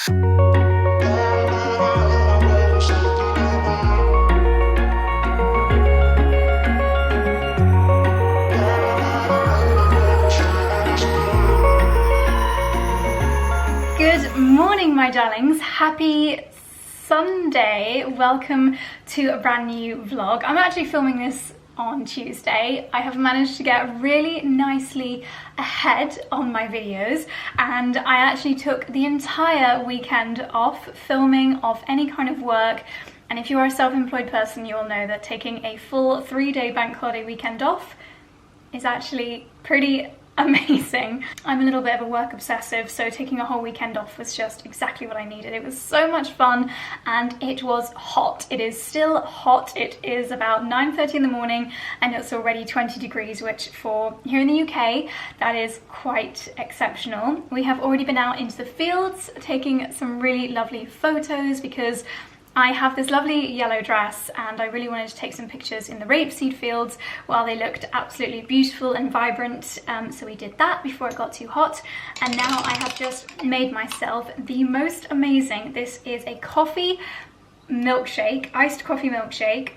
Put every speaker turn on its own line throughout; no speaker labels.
Good morning, my darlings. Happy Sunday. Welcome to a brand new vlog. I'm actually filming this on Tuesday. I have managed to get really nicely ahead on my videos, and I actually took the entire weekend off filming, off any kind of work. And if you are a self-employed person, you will know that taking a full 3-day bank holiday weekend off is actually pretty amazing. I'm a little bit of a work obsessive, so taking a whole weekend off was just exactly what I needed. It was so much fun, and it was hot. It is still hot. It is about 9:30 in the morning and it's already 20 degrees, which for here in the UK, that is quite exceptional. We have already been out into the fields taking some really lovely photos because I have this lovely yellow dress and I really wanted to take some pictures in the rapeseed fields while they looked absolutely beautiful and vibrant. So we did that before it got too hot. And now I have just made myself the most amazing, this is a coffee milkshake, iced coffee milkshake.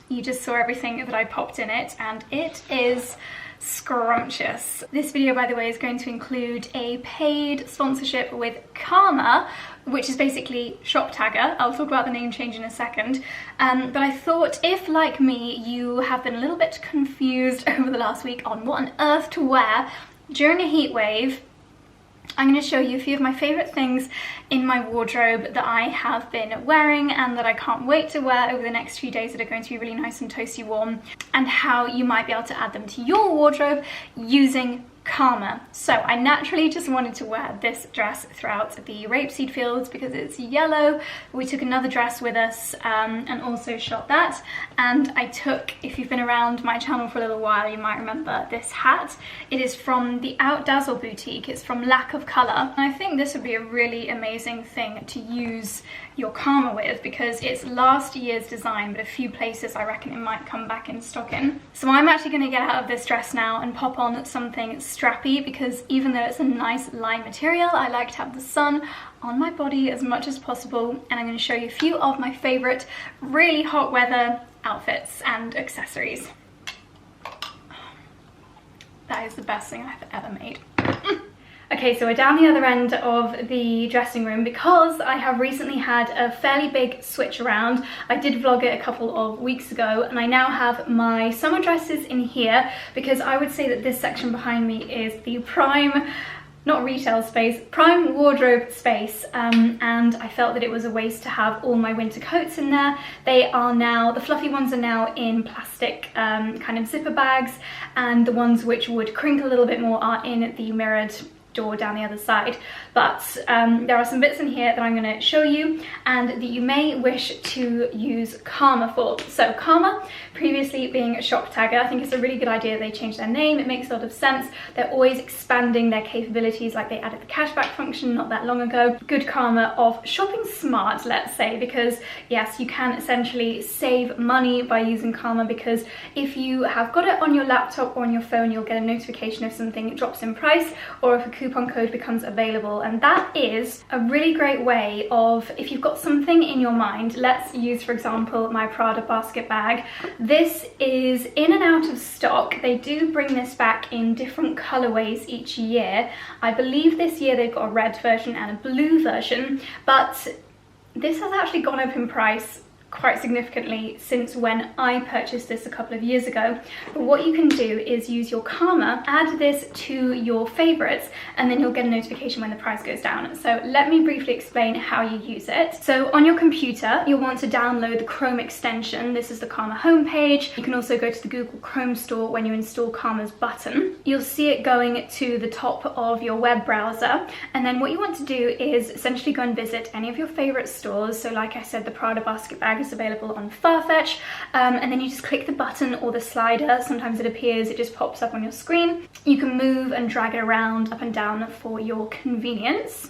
You just saw everything that I popped in it, and it is scrumptious. This video, by the way, is going to include a paid sponsorship with Karma, which is basically ShopTagr. I'll talk about the name change in a second. But I thought if, like me, you have been a little bit confused over the last week on what on earth to wear during a heat wave, I'm going to show you a few of my favourite things in my wardrobe that I have been wearing and that I can't wait to wear over the next few days that are going to be really nice and toasty warm, and how you might be able to add them to your wardrobe using Karma. So I naturally just wanted to wear this dress throughout the rapeseed fields because it's yellow. We took another dress with us and also shot that. And I took, if you've been around my channel for a little while, you might remember this hat. It is from the Outdazzle boutique. It's from Lack of Colour. And I think this would be a really amazing thing to use your Karma with because it's last year's design, but a few places I reckon it might come back in stock in. So I'm actually going to get out of this dress now and pop on something strappy because even though it's a nice light material, I like to have the sun on my body as much as possible, and I'm going to show you a few of my favourite really hot weather outfits and accessories. That is the best thing I've ever made. Okay, so we're down the other end of the dressing room because I have recently had a fairly big switch around. I did vlog it a couple of weeks ago, and I now have my summer dresses in here because I would say that this section behind me is the prime, not retail space, prime wardrobe space, and I felt that it was a waste to have all my winter coats in there. They are now, the fluffy ones are now in plastic kind of zipper bags, and the ones which would crinkle a little bit more are in the mirrored door down the other side. But there are some bits in here that I'm going to show you and that you may wish to use Karma for. So Karma, previously being ShopTagr, I think it's a really good idea they changed their name. It makes a lot of sense. They're always expanding their capabilities, like they added the cashback function not that long ago. Good Karma of shopping smart, let's say, because yes, you can essentially save money by using Karma, because if you have got it on your laptop or on your phone, you'll get a notification if something drops in price or if a coupon code becomes available. And that is a really great way of, if you've got something in your mind, let's use for example my Prada basket bag. This is in and out of stock. They do bring this back in different colorways each year. I believe this year they've got a red version and a blue version, but this has actually gone up in price quite significantly since when I purchased this a couple of years ago. But what you can do is use your Karma, add this to your favorites, and then you'll get a notification when the price goes down. So let me briefly explain how you use it. So on your computer, you'll want to download the Chrome extension. This is the Karma homepage. You can also go to the Google Chrome store when you install Karma's button. You'll see it going to the top of your web browser, and then what you want to do is essentially go and visit any of your favorite stores. So like I said, the Prada basket bag is available on Farfetch, and then you just click the button or the slider. Sometimes it appears, it just pops up on your screen. You can move and drag it around up and down for your convenience.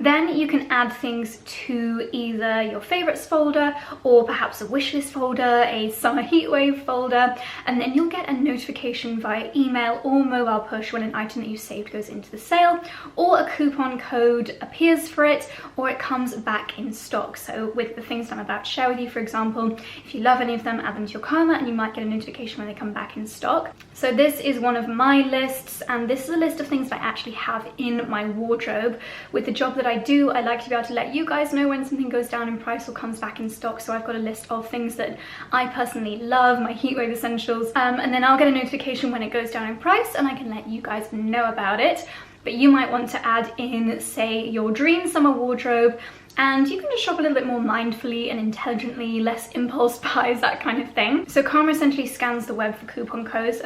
Then you can add things to either your favorites folder or perhaps a wishlist folder, a summer heatwave folder, and then you'll get a notification via email or mobile push when an item that you saved goes into the sale, or a coupon code appears for it, or it comes back in stock. So with the things I'm about to share with you, for example, if you love any of them, add them to your karma and you might get a notification when they come back in stock. So this is one of my lists, and this is a list of things that I actually have in my wardrobe. With the job that I do, I like to be able to let you guys know when something goes down in price or comes back in stock. So I've got a list of things that I personally love, my heatwave essentials, and then I'll get a notification when it goes down in price and I can let you guys know about it. But you might want to add in, say, your dream summer wardrobe, and you can just shop a little bit more mindfully and intelligently, less impulse buys, that kind of thing. So Karma essentially scans the web for coupon codes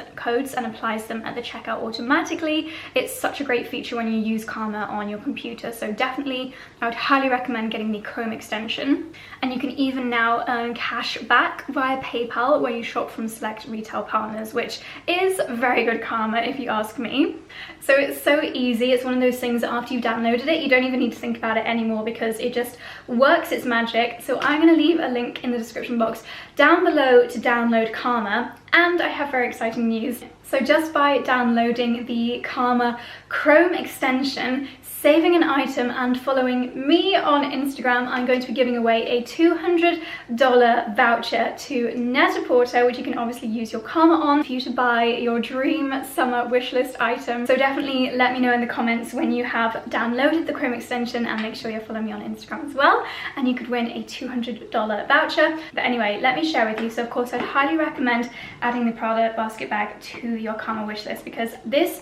and applies them at the checkout automatically. It's such a great feature when you use Karma on your computer, so definitely I would highly recommend getting the Chrome extension. And you can even now earn cash back via PayPal where you shop from select retail partners, which is very good karma if you ask me. So it's so easy. It's one of those things that after you've downloaded it, you don't even need to think about it anymore because it just works its magic. So I'm going to leave a link in the description box down below to download Karma, and I have very exciting news. So just by downloading the Karma Chrome extension, saving an item and following me on Instagram, I'm going to be giving away a $200 voucher to Net-a-Porter, which you can obviously use your Karma on for you to buy your dream summer wishlist item. So definitely let me know in the comments when you have downloaded the Chrome extension, and make sure you're following me on Instagram as well, and you could win a $200 voucher. But anyway, let me share with you. So of course I'd highly recommend adding the Prada basket bag to your Karma wishlist, because this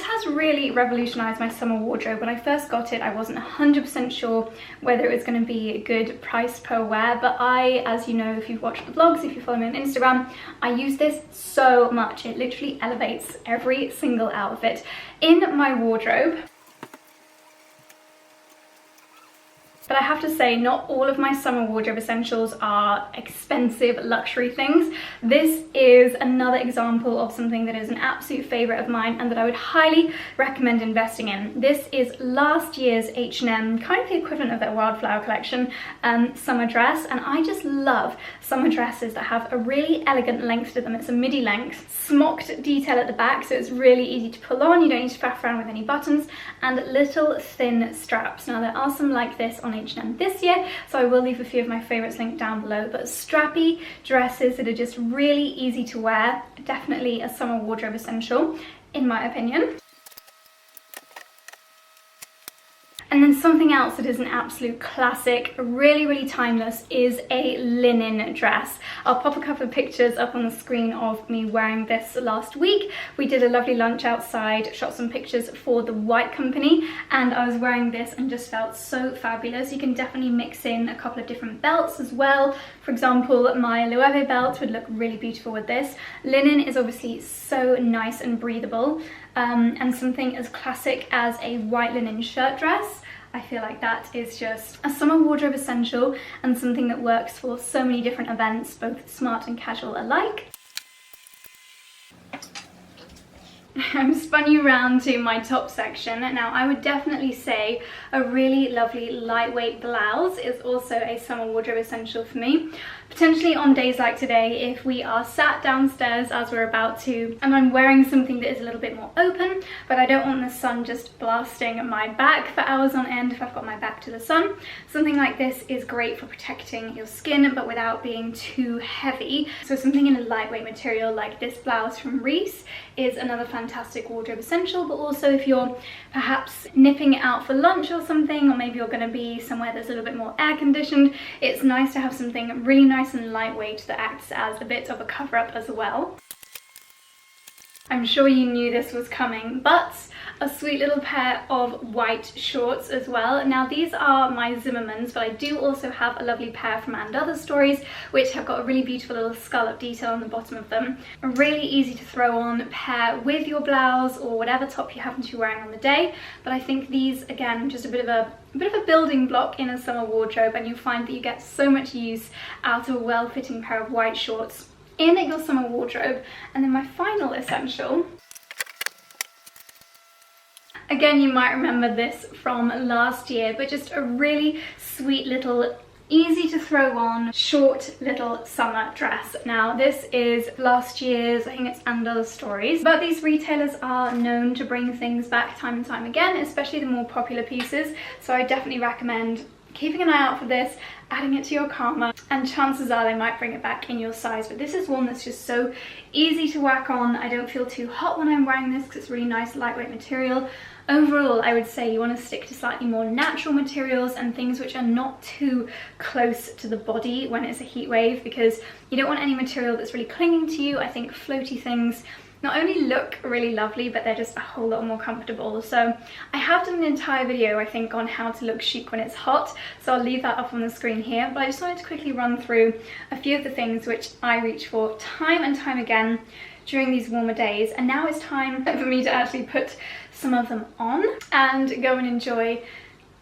has really revolutionized my summer wardrobe. When I first got it, I wasn't 100% sure whether it was going to be a good price per wear, but as you know, if you've watched the vlogs, if you follow me on Instagram, I use this so much. It literally elevates every single outfit in my wardrobe. But I have to say, not all of my summer wardrobe essentials are expensive luxury things. This is another example of something that is an absolute favorite of mine and that I would highly recommend investing in. This is last year's H&M, kind of the equivalent of their Wildflower collection, summer dress. And I just love summer dresses that have a really elegant length to them. It's a midi length, smocked detail at the back, so it's really easy to pull on. You don't need to faff around with any buttons, and little thin straps. Now there are some like this on H&M this year, so I will leave a few of my favorites linked down below, but strappy dresses that are just really easy to wear, definitely a summer wardrobe essential in my opinion. And then something else that is an absolute classic, really timeless, is a linen dress. I'll pop a couple of pictures up on the screen of me wearing this last week. We did a lovely lunch outside, shot some pictures for the White Company, and I was wearing this and just felt so fabulous. You can definitely mix in a couple of different belts as well. For example, my Loewe belt would look really beautiful with this. Linen is obviously so nice and breathable, and something as classic as a white linen shirt dress, I feel like that is just a summer wardrobe essential and something that works for so many different events, both smart and casual alike. I've spun you around to my top section. Now I would definitely say a really lovely lightweight blouse is also a summer wardrobe essential for me. Potentially on days like today, if we are sat downstairs as we're about to, and I'm wearing something that is a little bit more open, but I don't want the sun just blasting my back for hours on end if I've got my back to the sun. Something like this is great for protecting your skin, but without being too heavy. So something in a lightweight material like this blouse from RITZ is another fantastic wardrobe essential. But also if you're perhaps nipping out for lunch or something, or maybe you're going to be somewhere that's a little bit more air conditioned, it's nice to have something really nice and lightweight that acts as a bit of a cover-up as well. I'm sure you knew this was coming, but a sweet little pair of white shorts as well. Now these are my Zimmermans, but I do also have a lovely pair from And Other Stories, which have got a really beautiful little scallop detail on the bottom of them. A really easy to throw on pair with your blouse or whatever top you happen to be wearing on the day. But I think these, again, just a bit of a building block in a summer wardrobe, and you'll find that you get so much use out of a well-fitting pair of white shorts in your summer wardrobe. And then my final essential, Again, you might remember this from last year, but just a really sweet little, easy to throw on, short little summer dress. Now this is last year's, I think it's And Other Stories, but these retailers are known to bring things back time and time again, especially the more popular pieces, so I definitely recommend keeping an eye out for this, adding it to your karma, and chances are they might bring it back in your size. But this is one that's just so easy to whack on. I don't feel too hot when I'm wearing this because it's really nice lightweight material. Overall, I would say you want to stick to slightly more natural materials and things which are not too close to the body when it's a heat wave, because you don't want any material that's really clinging to you. I think floaty things not only look really lovely, but they're just a whole lot more comfortable. So I have done an entire video, I think, on how to look chic when it's hot, so I'll leave that up on the screen here, but I just wanted to quickly run through a few of the things which I reach for time and time again during these warmer days. And now it's time for me to actually put some of them on and go and enjoy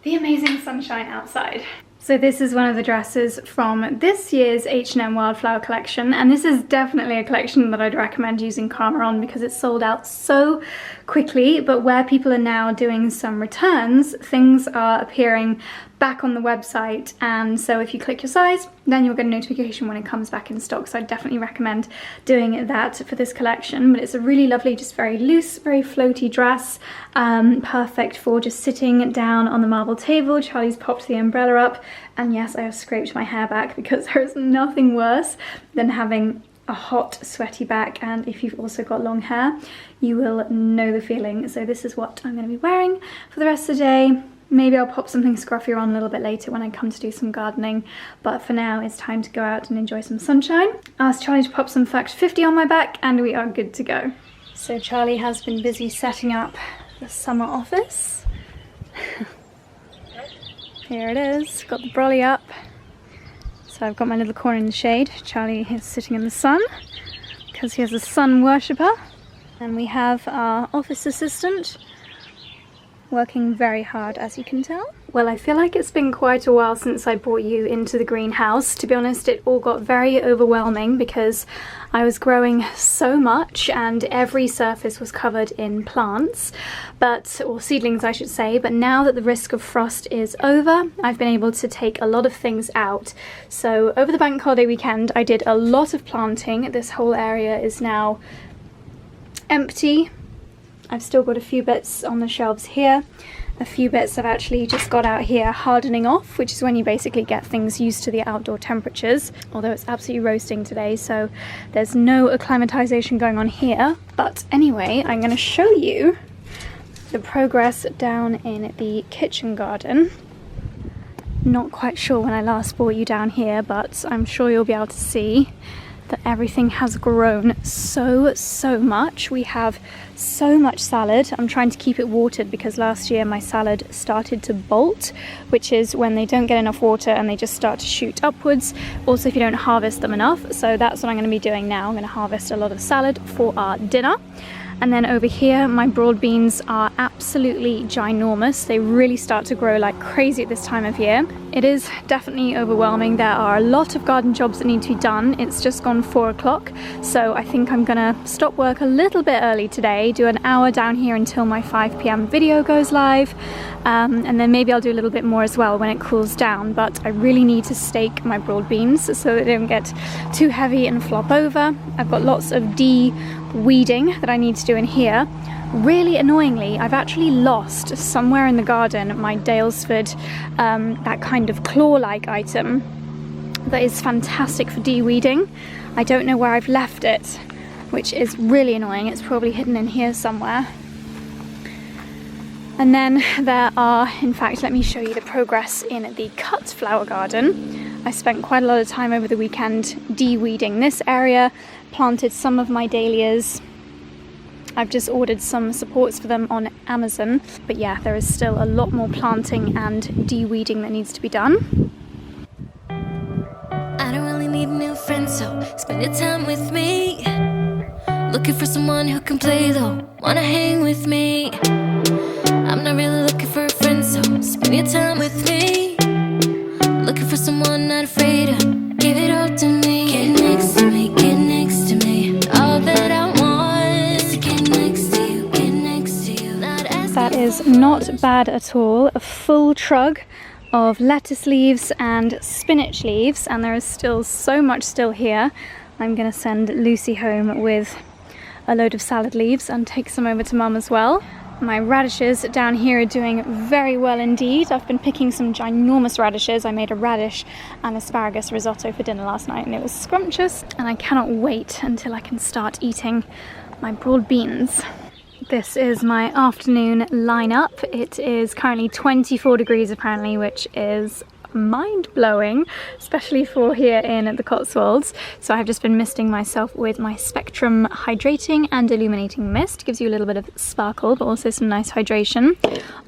the amazing sunshine outside. So this is one of the dresses from this year's H&M Wildflower collection, and this is definitely a collection that I'd recommend using karma on because it's sold out so quickly. But where people are now doing some returns, things are appearing back on the website, and so if you click your size, then you'll get a notification when it comes back in stock. So I definitely recommend doing that for this collection. But it's a really lovely, just very loose, very floaty dress, perfect for just sitting down on the marble table. Charlie's popped the umbrella up, and yes, I have scraped my hair back because there is nothing worse than having a hot, sweaty back, and if you've also got long hair, you will know the feeling. So this is what I'm going to be wearing for the rest of the day. Maybe I'll pop something scruffier on a little bit later when I come to do some gardening, but for now it's time to go out and enjoy some sunshine. I asked Charlie to pop some Fact 50 on my back and we are good to go. So Charlie has been busy setting up the summer office. Here it is, got the brolly up. So I've got my little corner in the shade. Charlie is sitting in the sun because he is a sun worshipper. And we have our office assistant working very hard, as you can tell. Well, I feel like it's been quite a while since I brought you into the greenhouse. To be honest, it all got very overwhelming because I was growing so much and every surface was covered in plants, or seedlings I should say, but now that the risk of frost is over, I've been able to take a lot of things out. So over the bank holiday weekend, I did a lot of planting. This whole area is now empty. I've still got a few bits on the shelves here. A few bits I've actually just got out here hardening off, which is when you basically get things used to the outdoor temperatures, although it's absolutely roasting today, so there's no acclimatization going on here. But anyway, I'm going to show you the progress down in the kitchen garden. Not quite sure when I last brought you down here, but I'm sure you'll be able to see that everything has grown so much. We have so much salad. I'm trying to keep it watered because last year my salad started to bolt, which is when they don't get enough water and they just start to shoot upwards. Also, if you don't harvest them enough. So that's what I'm going to be doing now. I'm going to harvest a lot of salad for our dinner. And then over here, my broad beans are absolutely ginormous. They really start to grow like crazy at this time of year. It is definitely overwhelming. There are a lot of garden jobs that need to be done. It's just gone 4 o'clock, so I think I'm gonna stop work a little bit early today, do an hour down here until my 5 p.m. video goes live, and then maybe I'll do a little bit more as well when it cools down. But I really need to stake my broad beans so they don't get too heavy and flop over. I've got lots of de-weeding that I need to do in here. Really annoyingly, I've actually lost somewhere in the garden my Dalesford, that kind of claw-like item that is fantastic for de-weeding. I don't know where I've left it, which is really annoying. It's probably hidden in here somewhere. And then there are, in fact, let me show you the progress in the cut flower garden. I spent quite a lot of time over the weekend de-weeding this area, planted some of my dahlias. I've just ordered some supports for them on Amazon, but yeah, there is still a lot more planting and de-weeding that needs to be done.
I don't really need a new friend, so spend your time with me. Looking for someone who can play though, wanna hang with me. I'm not really looking for a friend, so spend your time with me. Looking for someone not afraid to give it all to me. Get next to me, get next to me. All that I want is to get next to you, get next to you.
That is not bad at all. A full trug of lettuce leaves and spinach leaves, and there is still so much still here. I'm gonna send Lucy home with a load of salad leaves and take some over to Mum as well. My radishes down here are doing very well indeed. I've been picking some ginormous radishes. I made a radish and asparagus risotto for dinner last night and it was scrumptious, and I cannot wait until I can start eating my broad beans. This is my afternoon lineup. It is currently 24 degrees apparently, which is mind-blowing, especially for here in the Cotswolds. So I've just been misting myself with my Spectrum hydrating and illuminating mist. Gives you a little bit of sparkle but also some nice hydration.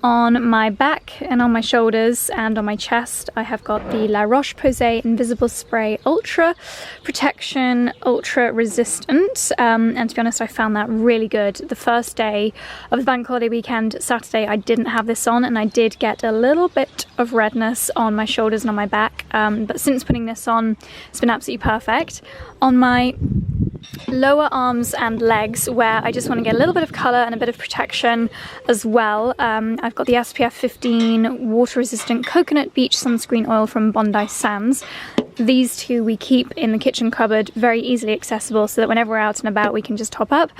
On my back and on my shoulders and on my chest I have got the La Roche-Posay Invisible Spray Ultra Protection, Ultra Resistant, and to be honest I found that really good. The first day of the bank holiday weekend, Saturday, I didn't have this on and I did get a little bit of redness on my shoulders and on my back, but since putting this on it's been absolutely perfect. On my lower arms and legs, where I just want to get a little bit of colour and a bit of protection as well, I've got the SPF 15 water resistant coconut beach sunscreen oil from Bondi Sands. These two we keep in the kitchen cupboard, very easily accessible, so that whenever we're out and about we can just top up.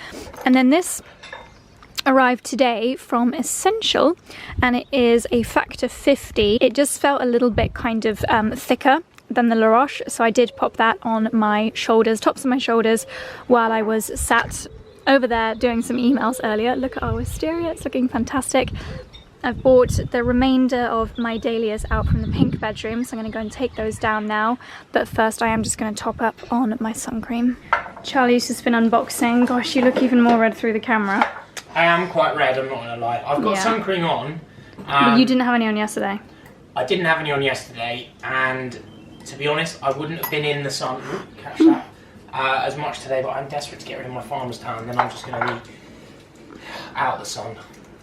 And then this arrived today from Essential and it is a factor 50. It just felt a little bit kind of thicker than the La Roche, so I did pop that on my shoulders, tops of my shoulders, while I was sat over there doing some emails earlier. Look at our wisteria, it's looking fantastic. I've brought the remainder of my dahlias out from the pink bedroom, so I'm going to go and take those down now, but first I am just going to top up on my sun cream. Charlie's just been unboxing. Gosh, you look even more red through the camera.
I am quite red, I'm not going to lie. I've got sun cream on.
But you didn't have any on yesterday.
I didn't have any on yesterday, and to be honest, I wouldn't have been in the sun, catch that, as much today, but I'm desperate to get rid of my farmer's tan, and then I'm just going to be out the sun,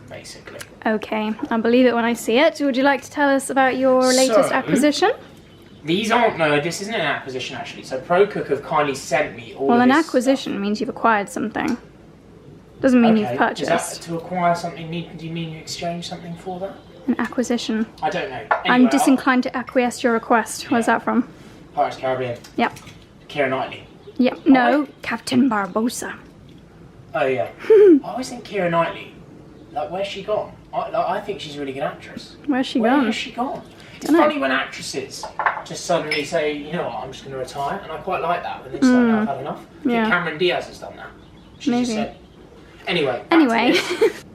basically.
Okay, I'll believe it when I see it. Would you like to tell us about your latest acquisition?
These aren't, no, this isn't an acquisition actually. So ProCook have kindly sent me all
Well,
of
an
this
acquisition means you've acquired something. Doesn't mean you've purchased.
Is that to acquire something? Do you mean you exchange something for that?
An acquisition.
I don't know. Anyway,
I'm disinclined to acquiesce your request. Where's that from?
Pirates of the Caribbean.
Yep.
Keira Knightley.
Yep. No, Captain Barbossa.
Oh yeah. I always think Keira Knightley. Like, where's she gone? I think she's a really good actress.
Where's she gone?
Where has she gone? It's funny when actresses just suddenly say, you know what, I'm just going to retire, and I quite like that when they start, I've had enough. I think Cameron Diaz has done that. She just said. Anyway.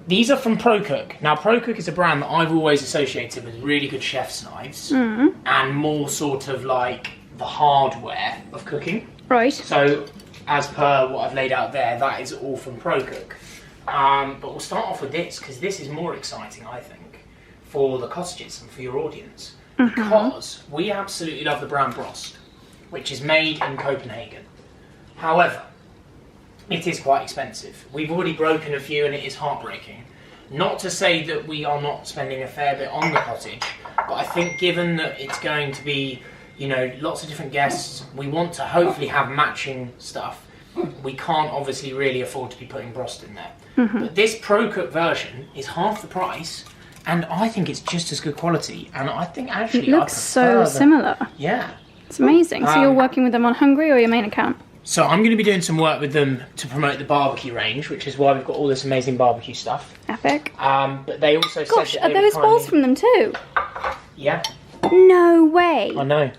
These are from ProCook. Now, ProCook is a brand that I've always associated with really good chef's knives and more sort of like the hardware of cooking.
Right.
So, as per what I've laid out there, that is all from ProCook. But we'll start off with this, because this is more exciting, I think, for the cottages and for your audience. Because we absolutely love the brand Brost, which is made in Copenhagen. However, it is quite expensive. We've already broken a few and it is heartbreaking. Not to say that we are not spending a fair bit on the cottage, but I think given that it's going to be, you know, lots of different guests, we want to hopefully have matching stuff. We can't obviously really afford to be putting Brost in there. But this ProCook version is half the price, and I think it's just as good quality. And I think actually
it looks so similar.
Yeah.
It's amazing. So you're working with them on Hungry or your main account?
So I'm going to be doing some work with them to promote the barbecue range, which is why we've got all this amazing barbecue stuff.
Epic.
But they also said that
are those bowls from them too?
Yeah.
No way.
I know.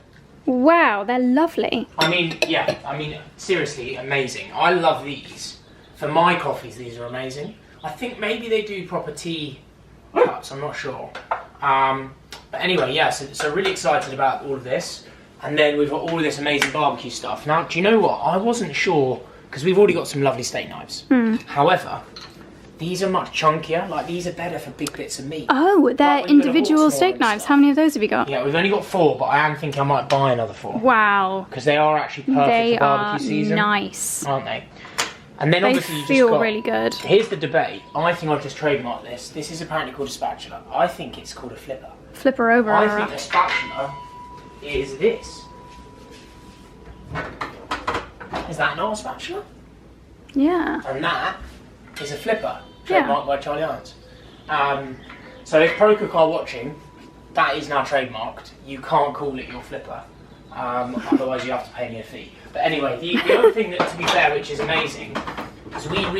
Wow, they're lovely.
I mean, yeah. I mean, seriously, amazing. I love these. For my coffees, these are amazing. I think maybe they do proper tea cups. I'm not sure. But anyway, yeah. So really excited about all of this. And then we've got all of this amazing barbecue stuff. Now, do you know what? I wasn't sure, because we've already got some lovely steak knives. However, these are much chunkier. Like, these are better for big bits of meat.
Oh, they're individual steak knives. How many of those have you got?
Yeah, we've only got 4, but I am thinking I might buy another 4.
Wow.
Because they are actually perfect for barbecue season.
They are nice.
Aren't they? And then obviously you just
feel really good.
Here's the debate. I think I've just trademarked this. This is apparently called a spatula. I think it's called a flipper.
Flipper over.
I think a spatula is this. Is that not a spatula?
Yeah.
And that is a flipper, trademarked by Charlie Irons. So if ProCook are watching, that is now trademarked. You can't call it your flipper. Otherwise you have to pay me a fee. But anyway, the other thing that, to be fair, which is amazing, is we've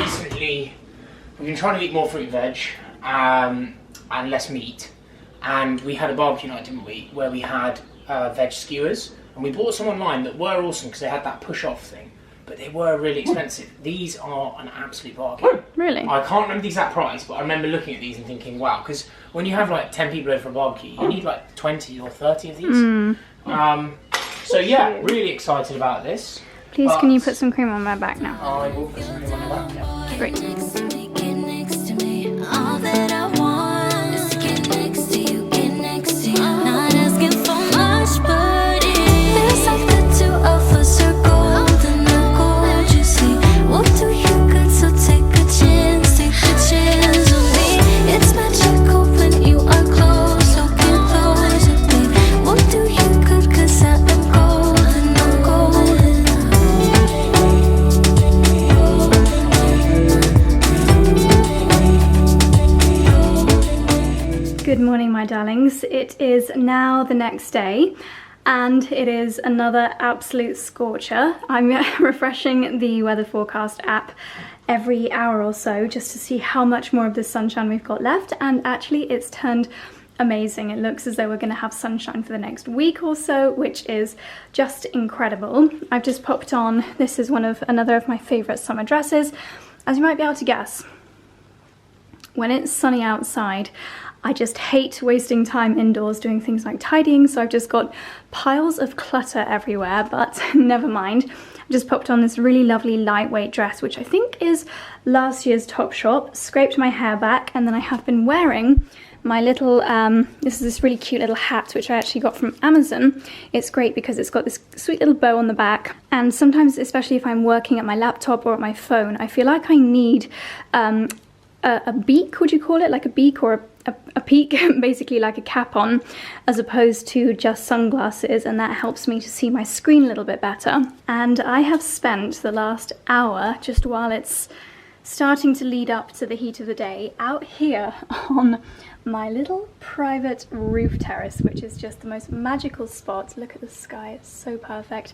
been trying to eat more fruit and veg and less meat. And we had a barbecue night, didn't we, where we had veg skewers. And we bought some online that were awesome because they had that push-off thing. But they were really expensive. These are an absolute bargain.
Really?
I can't remember the exact price, but I remember looking at these and thinking, wow, because when you have like 10 people over for a barbecue, you need like 20 or 30 of these. So yeah, really excited about this.
Please, can you put some cream on my back now?
I will put some cream on your back, yeah.
Great.
Get next to me. All that I want is to get next to you, get next to you. Not asking for much, but it feels like the two of us are golden. I'll go, you see. We'll do you good, so take a chance on me. It's magical when you are close, so get close with me. We'll do you good, 'cause I am golden, I'm golden.
Good morning, my darlings. It is now the next day and it is another absolute scorcher. I'm refreshing the weather forecast app every hour or so just to see how much more of the sunshine we've got left, and actually it's turned amazing. It looks as though we're going to have sunshine for the next week or so, which is just incredible. I've just popped on, this is another of my favourite summer dresses. As you might be able to guess, when it's sunny outside, I just hate wasting time indoors doing things like tidying, so I've just got piles of clutter everywhere, but never mind. I just popped on this really lovely lightweight dress, which I think is last year's Topshop, scraped my hair back, and then I have been wearing my little, this is this really cute little hat, which I actually got from Amazon. It's great because it's got this sweet little bow on the back, and sometimes, especially if I'm working at my laptop or at my phone, I feel like I need a beak, would you call it? Like a beak or a peak, basically like a cap on, as opposed to just sunglasses, and that helps me to see my screen a little bit better. And I have spent the last hour, just while it's starting to lead up to the heat of the day, out here on my little private roof terrace, which is just the most magical spot. Look at the sky, it's so perfect.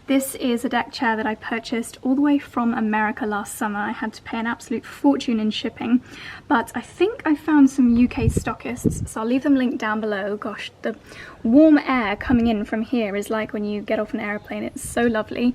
This is a deck chair that I purchased all the way from America last summer. I had to pay an absolute fortune in shipping, but I think I found some UK stockists, so I'll leave them linked down below. Gosh, the warm air coming in from here is like when you get off an airplane. It's so lovely.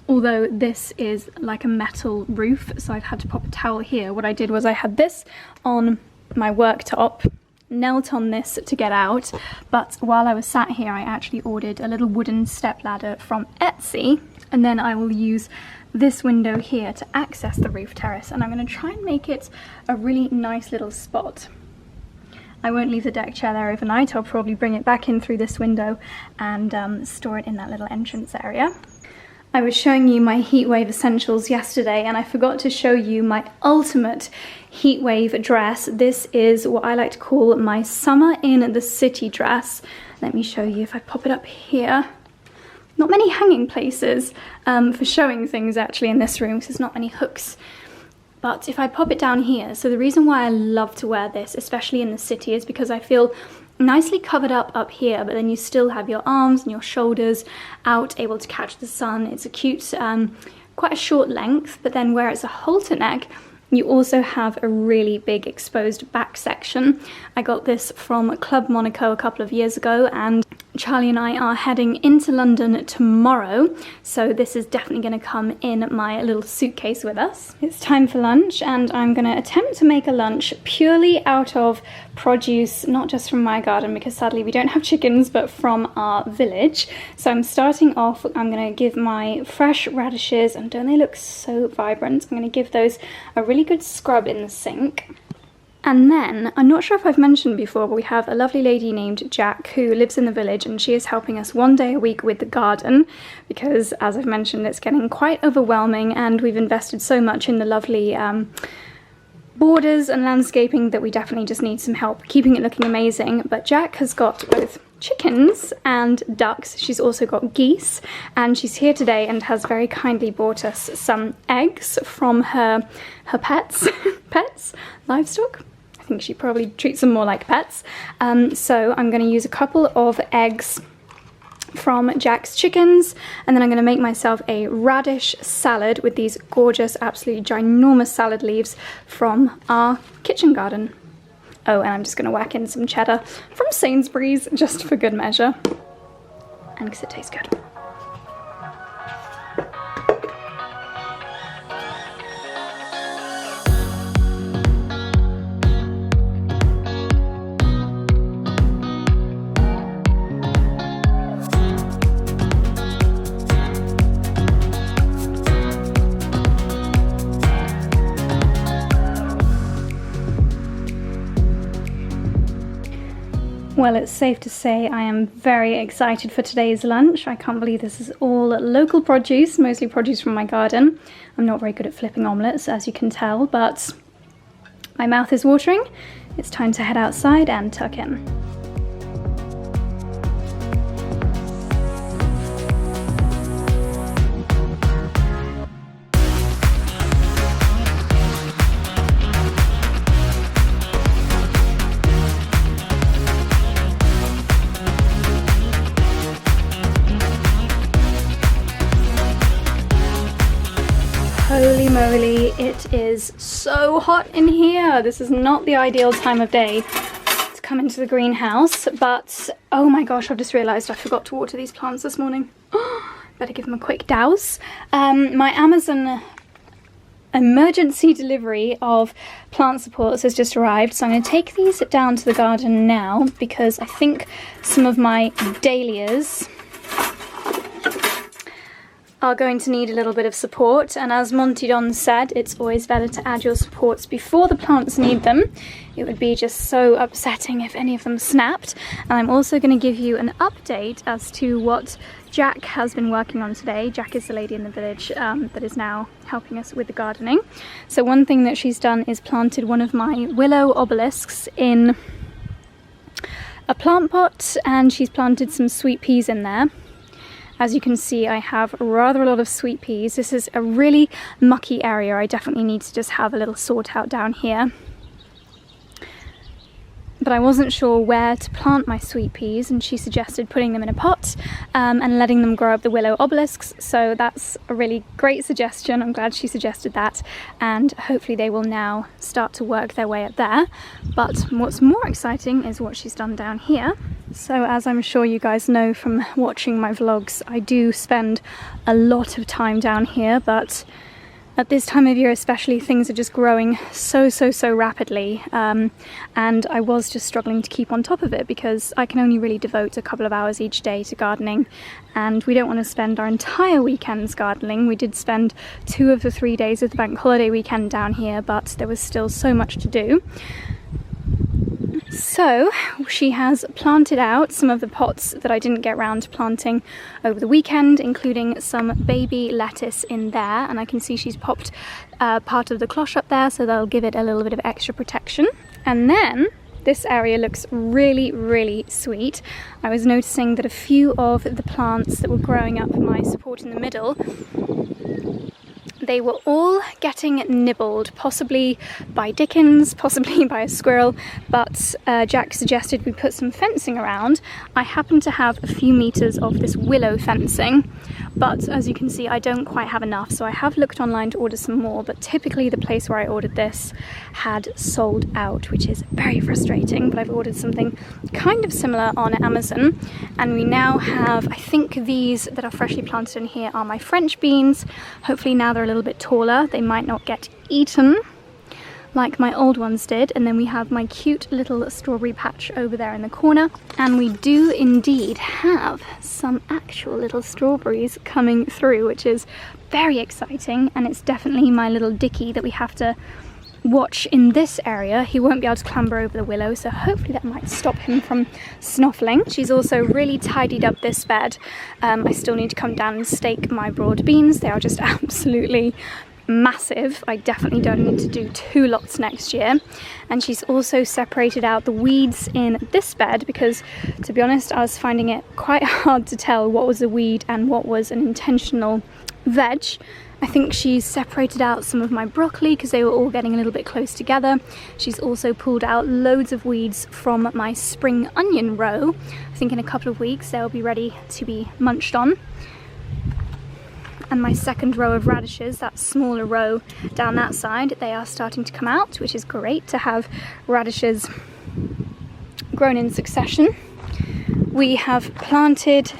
Although this is like a metal roof, so I've had to pop a towel here. What I did was I had this on my worktop, knelt on this to get out, but while I was sat here I actually ordered a little wooden step ladder from Etsy, and then I will use this window here to access the roof terrace, and I'm going to try and make it a really nice little spot. I won't leave the deck chair there overnight. I'll probably bring it back in through this window and store it in that little entrance area. I was showing you my heatwave essentials yesterday, and I forgot to show you my ultimate heatwave dress. This is what I like to call my summer in the city dress. Let me show you if I pop it up here. Not many hanging places for showing things actually in this room, because there's not many hooks. But if I pop it down here, so the reason why I love to wear this, especially in the city, is because I feel nicely covered up here, but then you still have your arms and your shoulders out, able to catch the sun. It's a cute, quite a short length, but then where it's a halter neck, you also have a really big exposed back section. I got this from Club Monaco a couple of years ago, and Charlie and I are heading into London tomorrow, so this is definitely going to come in my little suitcase with us. It's time for lunch, and I'm going to attempt to make a lunch purely out of produce, not just from my garden, because sadly we don't have chickens, but from our village. So I'm starting off, I'm going to give my fresh radishes, and don't they look so vibrant? I'm going to give those a really good scrub in the sink. And then, I'm not sure if I've mentioned before, but we have a lovely lady named Jack who lives in the village, and she is helping us one day a week with the garden because, as I've mentioned, it's getting quite overwhelming, and we've invested so much in the lovely borders and landscaping that we definitely just need some help keeping it looking amazing. But Jack has got both chickens and ducks. She's also got geese, and she's here today and has very kindly bought us some eggs from her pets, livestock. I think she probably treats them more like pets. So I'm going to use a couple of eggs from Jack's chickens, and then I'm going to make myself a radish salad with these gorgeous, absolutely ginormous salad leaves from our kitchen garden. Oh, and I'm just going to whack in some cheddar from Sainsbury's just for good measure, and because it tastes good. Well, it's safe to say I am very excited for today's lunch. I can't believe this is all local produce, mostly produce from my garden. I'm not very good at flipping omelettes, as you can tell, but my mouth is watering. It's time to head outside and tuck in. Holy moly, it is so hot in here. This is not the ideal time of day to come into the greenhouse, but oh my gosh, I've just realised I forgot to water these plants this morning. Better give them a quick douse. My Amazon emergency delivery of plant supports has just arrived, so I'm going to take these down to the garden now because I think some of my dahlias are going to need a little bit of support, and as Monty Don said, it's always better to add your supports before the plants need them. It would be just so upsetting if any of them snapped. And I'm also going to give you an update as to what Jack has been working on today. Jack is the lady in the village that is now helping us with the gardening. So one thing that she's done is planted one of my willow obelisks in a plant pot, and she's planted some sweet peas in there. As you can see, I have rather a lot of sweet peas. This is a really mucky area. I definitely need to just have a little sort out down here. But I wasn't sure where to plant my sweet peas, and she suggested putting them in a pot and letting them grow up the willow obelisks. So that's a really great suggestion. I'm glad she suggested that, and hopefully they will now start to work their way up there. But what's more exciting is what she's done down here. So as I'm sure you guys know from watching my vlogs, I do spend a lot of time down here, but at this time of year especially, things are just growing so rapidly, and I was just struggling to keep on top of it because I can only really devote a couple of hours each day to gardening, and we don't want to spend our entire weekends gardening. We did spend 2 of the 3 days of the bank holiday weekend down here, but there was still so much to do. So she has planted out some of the pots that I didn't get round to planting over the weekend, including some baby lettuce in there, and I can see she's popped part of the cloche up there, so that'll give it a little bit of extra protection. And then this area looks really sweet. I was noticing that a few of the plants that were growing up my support in the middle, they were all getting nibbled, possibly by Dickens, possibly by a squirrel, but Jack suggested we put some fencing around. I happen to have a few meters of this willow fencing, but as you can see, I don't quite have enough, so I have looked online to order some more, but typically the place where I ordered this had sold out, which is very frustrating, but I've ordered something kind of similar on Amazon, and we now have, I think these that are freshly planted in here are my French beans. Hopefully now they're a little bit taller, they might not get eaten like my old ones did. And then we have my cute little strawberry patch over there in the corner, and we do indeed have some actual little strawberries coming through, which is very exciting, and it's definitely my little Dickie that we have to watch in this area. He won't be able to clamber over the willow, so hopefully that might stop him from snuffling. She's also really tidied up this bed. I still need to come down and stake my broad beans. They are just absolutely massive. I definitely don't need to do 2 lots next year. And she's also separated out the weeds in this bed because, to be honest, I was finding it quite hard to tell what was a weed and what was an intentional veg. I think she's separated out some of my broccoli because they were all getting a little bit close together. She's also pulled out loads of weeds from my spring onion row. I think in a couple of weeks they'll be ready to be munched on. And my second row of radishes, that smaller row down that side, they are starting to come out, which is great to have radishes grown in succession. We have planted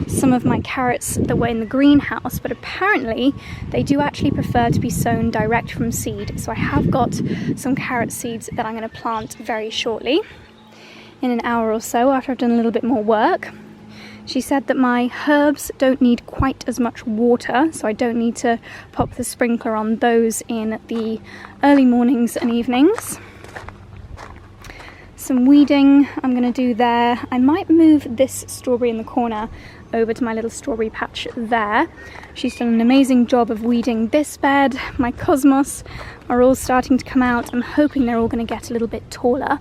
some of my carrots that were in the greenhouse, but apparently they do actually prefer to be sown direct from seed. So I have got some carrot seeds that I'm going to plant very shortly, in an hour or so after I've done a little bit more work. She said that my herbs don't need quite as much water, so I don't need to pop the sprinkler on those in the early mornings and evenings. Some weeding I'm going to do there. I might move this strawberry in the corner over to my little strawberry patch there. She's done an amazing job of weeding this bed. My cosmos are all starting to come out. I'm hoping they're all going to get a little bit taller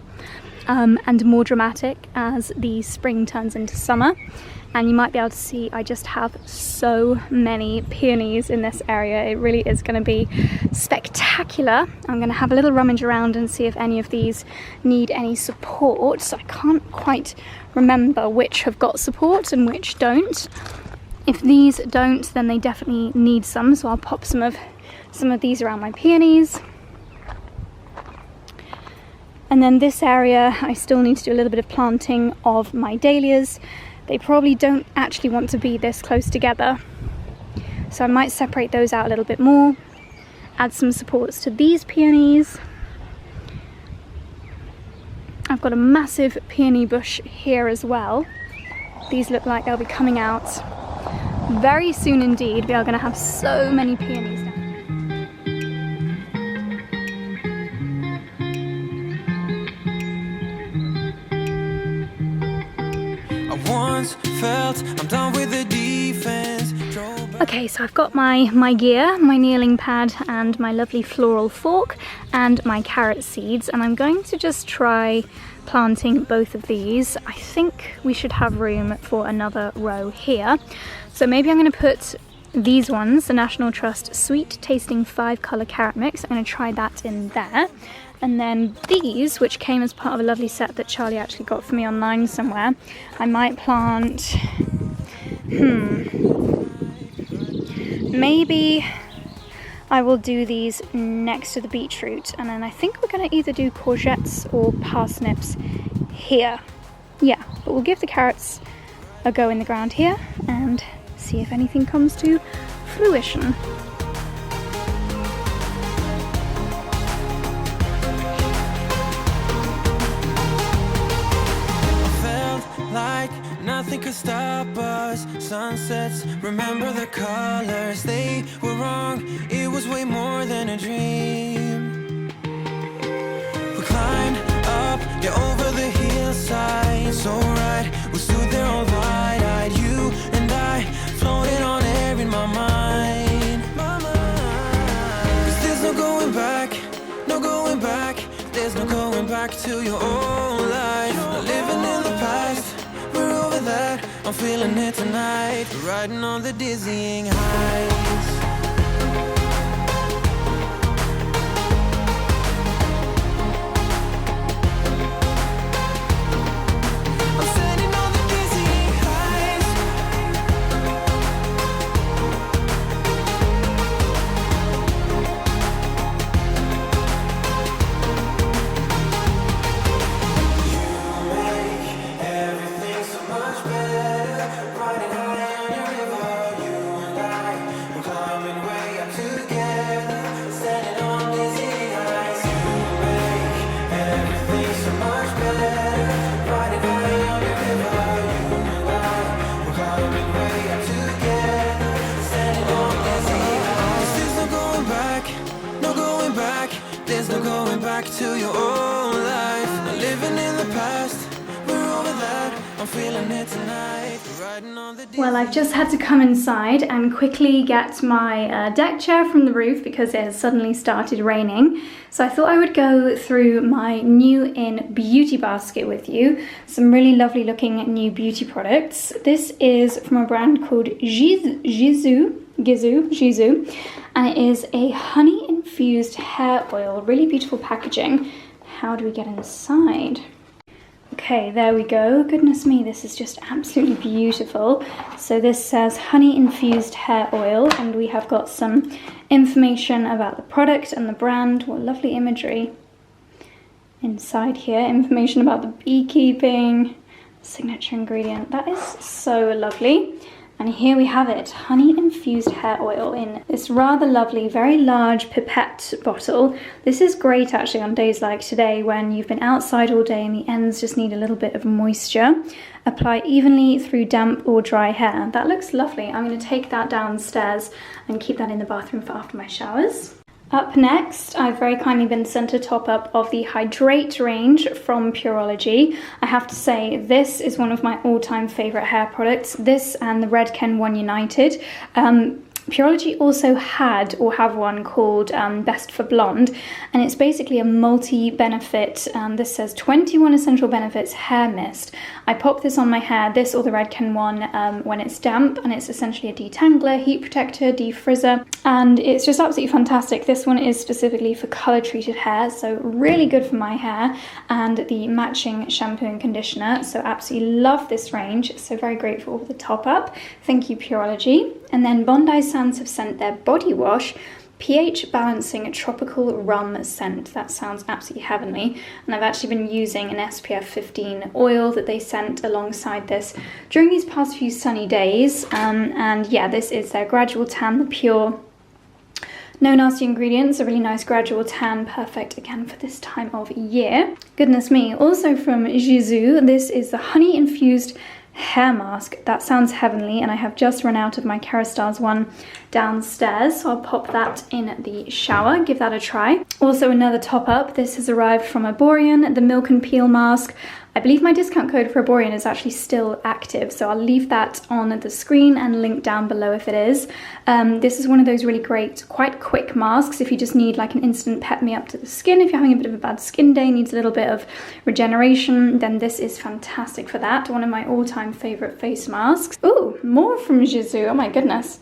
and more dramatic as the spring turns into summer. And you might be able to see I just have so many peonies in this area. It really is going to be spectacular. I'm going to have a little rummage around and see if any of these need any support. So I can't quite remember which have got support and which don't. If these don't, then they definitely need some. So I'll pop some of these around my peonies. And then this area, I still need to do a little bit of planting of my dahlias. They probably don't actually want to be this close together, so I might separate those out a little bit more, add some supports to these peonies. I've got a massive peony bush here as well. These look like they'll be coming out very soon indeed. We are going to have so many peonies now.
Felt I'm done with the defense.
Okay, so I've got my gear, my kneeling pad and my lovely floral fork and my carrot seeds, and I'm going to just try planting both of these. I think we should have room for another row here. So maybe I'm going to put these ones, the National Trust Sweet Tasting 5-colour Carrot Mix. I'm going to try that in there. And then these, which came as part of a lovely set that Charlie actually got for me online somewhere, I might plant, maybe I will do these next to the beetroot, and then I think we're going to either do courgettes or parsnips here. Yeah, but we'll give the carrots a go in the ground here and see if anything comes to fruition.
Like nothing could stop us. Sunsets, remember the colors. They were wrong, it was way more than a dream. We climbed up, yeah, over the hillside. So right, we stood there all wide-eyed. You and I floated on air in my mind. Cause there's no going back, no going back. There's no going back to your old life. Not living in the past, we're over that. I'm feeling it tonight, riding on the dizzying heights. I'm standing on the dizzying heights. You make everything so much better. Riding high on your river, you and I, we're climbing way up together, standing on dizzy heights. You make everything so much better. Riding high on your river, you and I, we're climbing way up together, standing on dizzy heights. There's no going back, no going back. There's no going back to your old life. Not living in the past, we're over that. I'm feeling it tonight, riding on the
Well, I've just had to come inside and quickly get my deck chair from the roof because it has suddenly started raining. So I thought I would go through my new in beauty basket with you. Some really lovely looking new beauty products. This is from a brand called Jizu. Gizu, and it is a honey infused hair oil. Really beautiful packaging. How do we get inside? Okay, there we go. Goodness me, this is just absolutely beautiful. So this says honey infused hair oil, and we have got some information about the product and the brand. What lovely imagery inside here. Information about the beekeeping, signature ingredient. That is so lovely. And here we have it, honey infused hair oil in this rather lovely, very large pipette bottle. This is great actually on days like today when you've been outside all day and the ends just need a little bit of moisture. Apply evenly through damp or dry hair. That looks lovely. I'm going to take that downstairs and keep that in the bathroom for after my showers. Up next, I've very kindly been sent a top-up of the Hydrate range from Pureology. I have to say, this is one of my all-time favourite hair products. This and the Redken one united. Pureology also had or have one called Best for Blonde, and it's basically a multi-benefit, this says 21 essential benefits hair mist. I pop this on my hair, this or the Redken one, when it's damp, and it's essentially a detangler, heat protector, defrizzer, and it's just absolutely fantastic. This one is specifically for colour treated hair, so really good for my hair, and the matching shampoo and conditioner, so absolutely love this range, so very grateful for the top up. Thank you, Pureology. And then Bondi Sands have sent their body wash, pH balancing tropical rum scent. That sounds absolutely heavenly. And I've actually been using an SPF 15 oil that they sent alongside this during these past few sunny days. And yeah, this is their gradual tan, the pure, no nasty ingredients, a really nice gradual tan, perfect again for this time of year. Goodness me. Also from Gizu, this is the honey infused hair mask. That sounds heavenly, and I have just run out of my Kerastars one downstairs, so I'll pop that in the shower, give that a try. Also another top up, this has arrived from Arborian, the milk and peel mask. I believe my discount code for Arborian is actually still active, so I'll leave that on the screen and link down below if it is. This is one of those really great, quite quick masks if you just need like an instant pep me up to the skin. If you're having a bit of a bad skin day, needs a little bit of regeneration, then this is fantastic for that. One of my all-time favourite face masks. Ooh, more from Gizu, oh my goodness.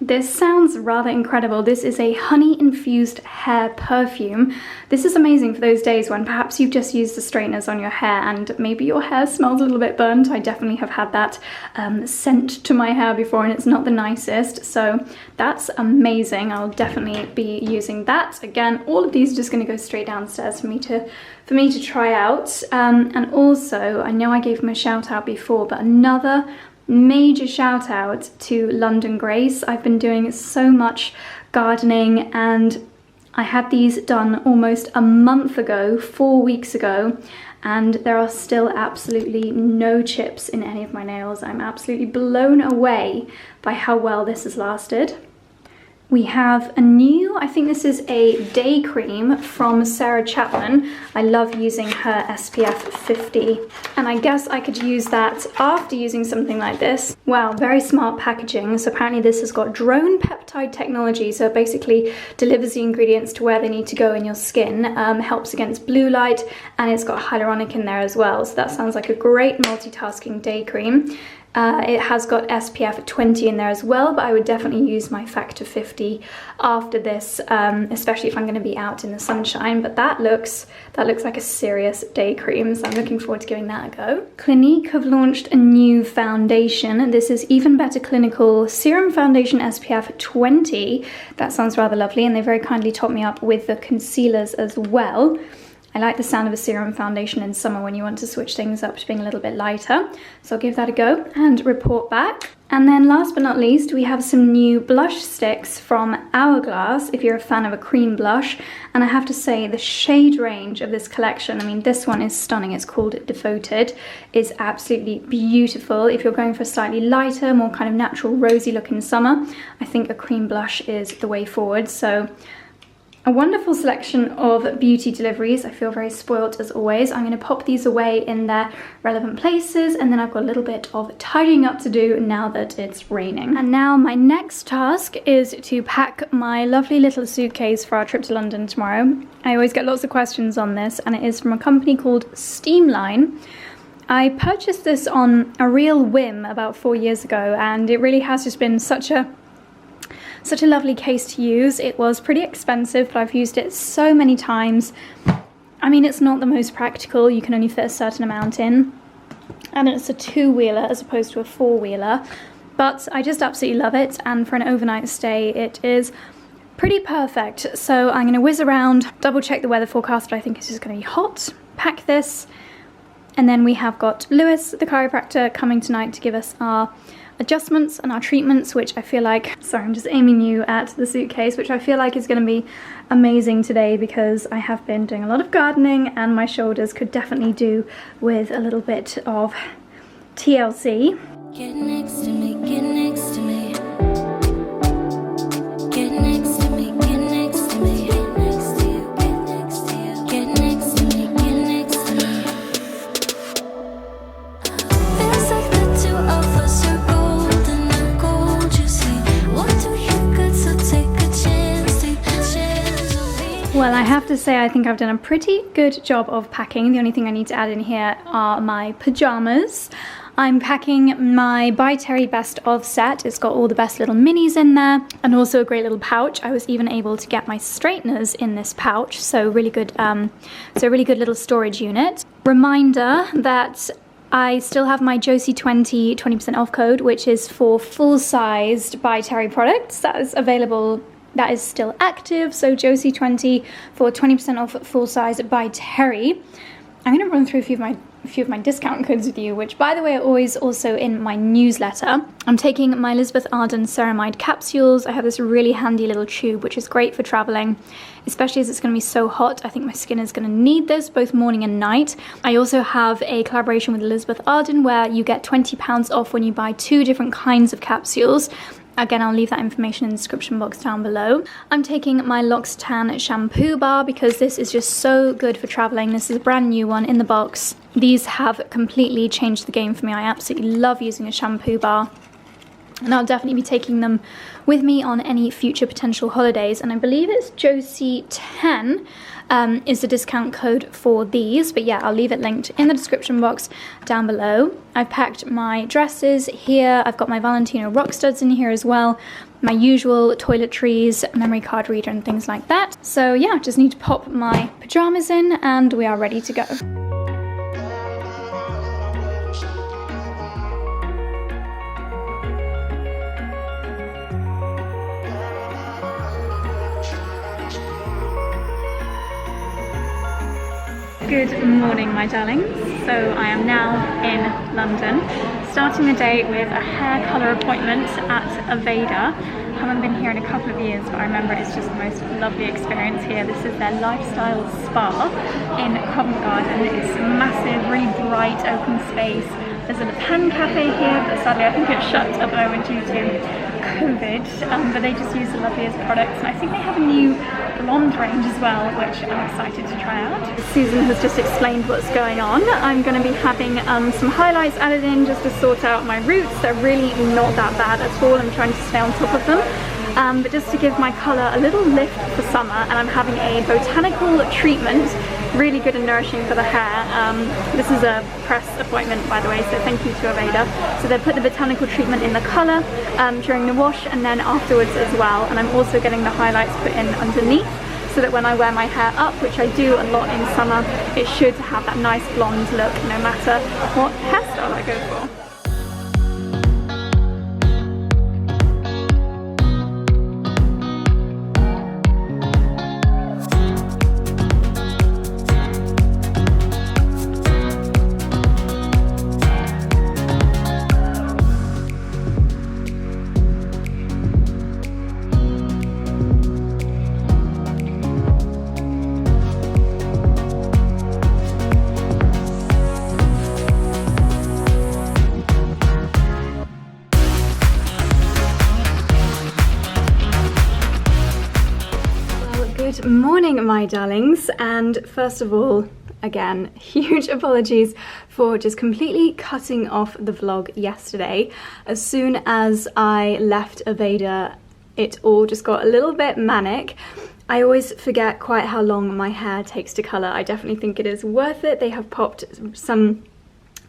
This sounds rather incredible. This is a honey-infused hair perfume. This is amazing for those days when perhaps you've just used the straighteners on your hair and maybe your hair smells a little bit burnt. I definitely have had that scent to my hair before and it's not the nicest. So that's amazing. I'll definitely be using that. Again, all of these are just going to go straight downstairs for me to try out. And also, I know I gave them a shout out before, but another major shout out to London Grace. I've been doing so much gardening and I had these done almost a month ago, 4 weeks ago, and there are still absolutely no chips in any of my nails. I'm absolutely blown away by how well this has lasted. We have a new, I think this is a day cream from Sarah Chapman. I love using her SPF 50, and I guess I could use that after using something like this. Wow, very smart packaging. So apparently this has got drone peptide technology, so it basically delivers the ingredients to where they need to go in your skin, helps against blue light, and it's got hyaluronic in there as well. So that sounds like a great multitasking day cream. It has got SPF 20 in there as well, but I would definitely use my factor 50 after this, especially if I'm going to be out in the sunshine. But that looks like a serious day cream, so I'm looking forward to giving that a go. Clinique have launched a new foundation. This is Even Better Clinical Serum Foundation SPF 20. That sounds rather lovely, and they very kindly topped me up with the concealers as well. I like the sound of a serum foundation in summer when you want to switch things up to being a little bit lighter. So I'll give that a go and report back. And then last but not least, we have some new blush sticks from Hourglass, if you're a fan of a cream blush. And I have to say, the shade range of this collection, I mean, this one is stunning. It's called Devoted. It's absolutely beautiful. If you're going for a slightly lighter, more kind of natural rosy look in summer, I think a cream blush is the way forward. So a wonderful selection of beauty deliveries. I feel very spoilt as always. I'm going to pop these away in their relevant places, and then I've got a little bit of tidying up to do now that it's raining. And now my next task is to pack my lovely little suitcase for our trip to London tomorrow. I always get lots of questions on this, and it is from a company called Steamline. I purchased this on a real whim about 4 years ago, and it really has just been such a Such a lovely case to use. It was pretty expensive, but I've used it so many times. I mean, it's not the most practical. You can only fit a certain amount in. And it's a 2-wheeler as opposed to a 4-wheeler. But I just absolutely love it. And for an overnight stay, it is pretty perfect. So I'm going to whiz around, double check the weather forecast, but I think it's just going to be hot. Pack this. And then we have got Lewis, the chiropractor, coming tonight to give us our adjustments and our treatments, which I feel like, sorry, I'm just aiming you at the suitcase, which I feel like is going to be amazing today because I have been doing a lot of gardening and my shoulders could definitely do with a little bit of TLC.
Get next to me, get next to me. Get next to me, get next to me. Get next to you, get next to you. Get next to me, get next to me. Feels like the two of us are golden and gold, you see. What do you got, so take a chance, take a chance on me.
Well, I have to say I think I've done a pretty good job of packing. The only thing I need to add in here are my pajamas. I'm packing my By Terry Best Of set. It's got all the best little minis in there and also a great little pouch. I was even able to get my straighteners in this pouch, so really good little storage unit. Reminder that I still have my Josie20 20% off code, which is for full-sized By Terry products. That is available. That is still active, so Josie20 for 20% off full-size By Terry. I'm going to run through a few of my discount codes with you, which by the way are always also in my newsletter. I'm taking my Elizabeth Arden ceramide capsules. I have this really handy little tube which is great for traveling, especially as it's going to be so hot. I think my skin is going to need this both morning and night. I also have a collaboration with Elizabeth Arden where you get £20 off when you buy 2 different kinds of capsules. Again, I'll leave that information in the description box down below. I'm taking my L'Occitane shampoo bar because this is just so good for traveling. This is a brand new one in the box. These have completely changed the game for me. I absolutely love using a shampoo bar. And I'll definitely be taking them with me on any future potential holidays. And I believe it's Josie10 is the discount code for these. But yeah, I'll leave it linked in the description box down below. I've packed my dresses here. I've got my Valentino rock studs in here as well. My usual toiletries, memory card reader and things like that. So yeah, just need to pop my pajamas in and we are ready to go. Good morning, my darlings. So I am now in London, starting the day with a hair colour appointment at Aveda. I haven't been here in a couple of years, but I remember it's just the most lovely experience here. This is their lifestyle spa in Covent Garden. It's massive, really bright, open space. There's a Le Pen cafe here, but sadly I think it's shut at the moment due to COVID, but they just use the loveliest products, and I think they have a new blonde range as well, which I'm excited to try out. Susan has just explained what's going on. I'm going to be having some highlights added in just to sort out my roots. They're really not that bad at all. I'm trying to stay on top of them. But just to give my colour a little lift for summer, and I'm having a botanical treatment, really good and nourishing for the hair. This is a press appointment, by the way, so thank you to Aveda. So they put the botanical treatment in the colour during the wash and then afterwards as well, and I'm also getting the highlights put in underneath so that when I wear my hair up, which I do a lot in summer, it should have that nice blonde look no matter what hairstyle I go for. Good morning, my darlings, and first of all, again, huge apologies for just completely cutting off the vlog yesterday. As soon as I left Aveda, it all just got a little bit manic. I always forget quite how long my hair takes to colour. I definitely think it is worth it. They have popped some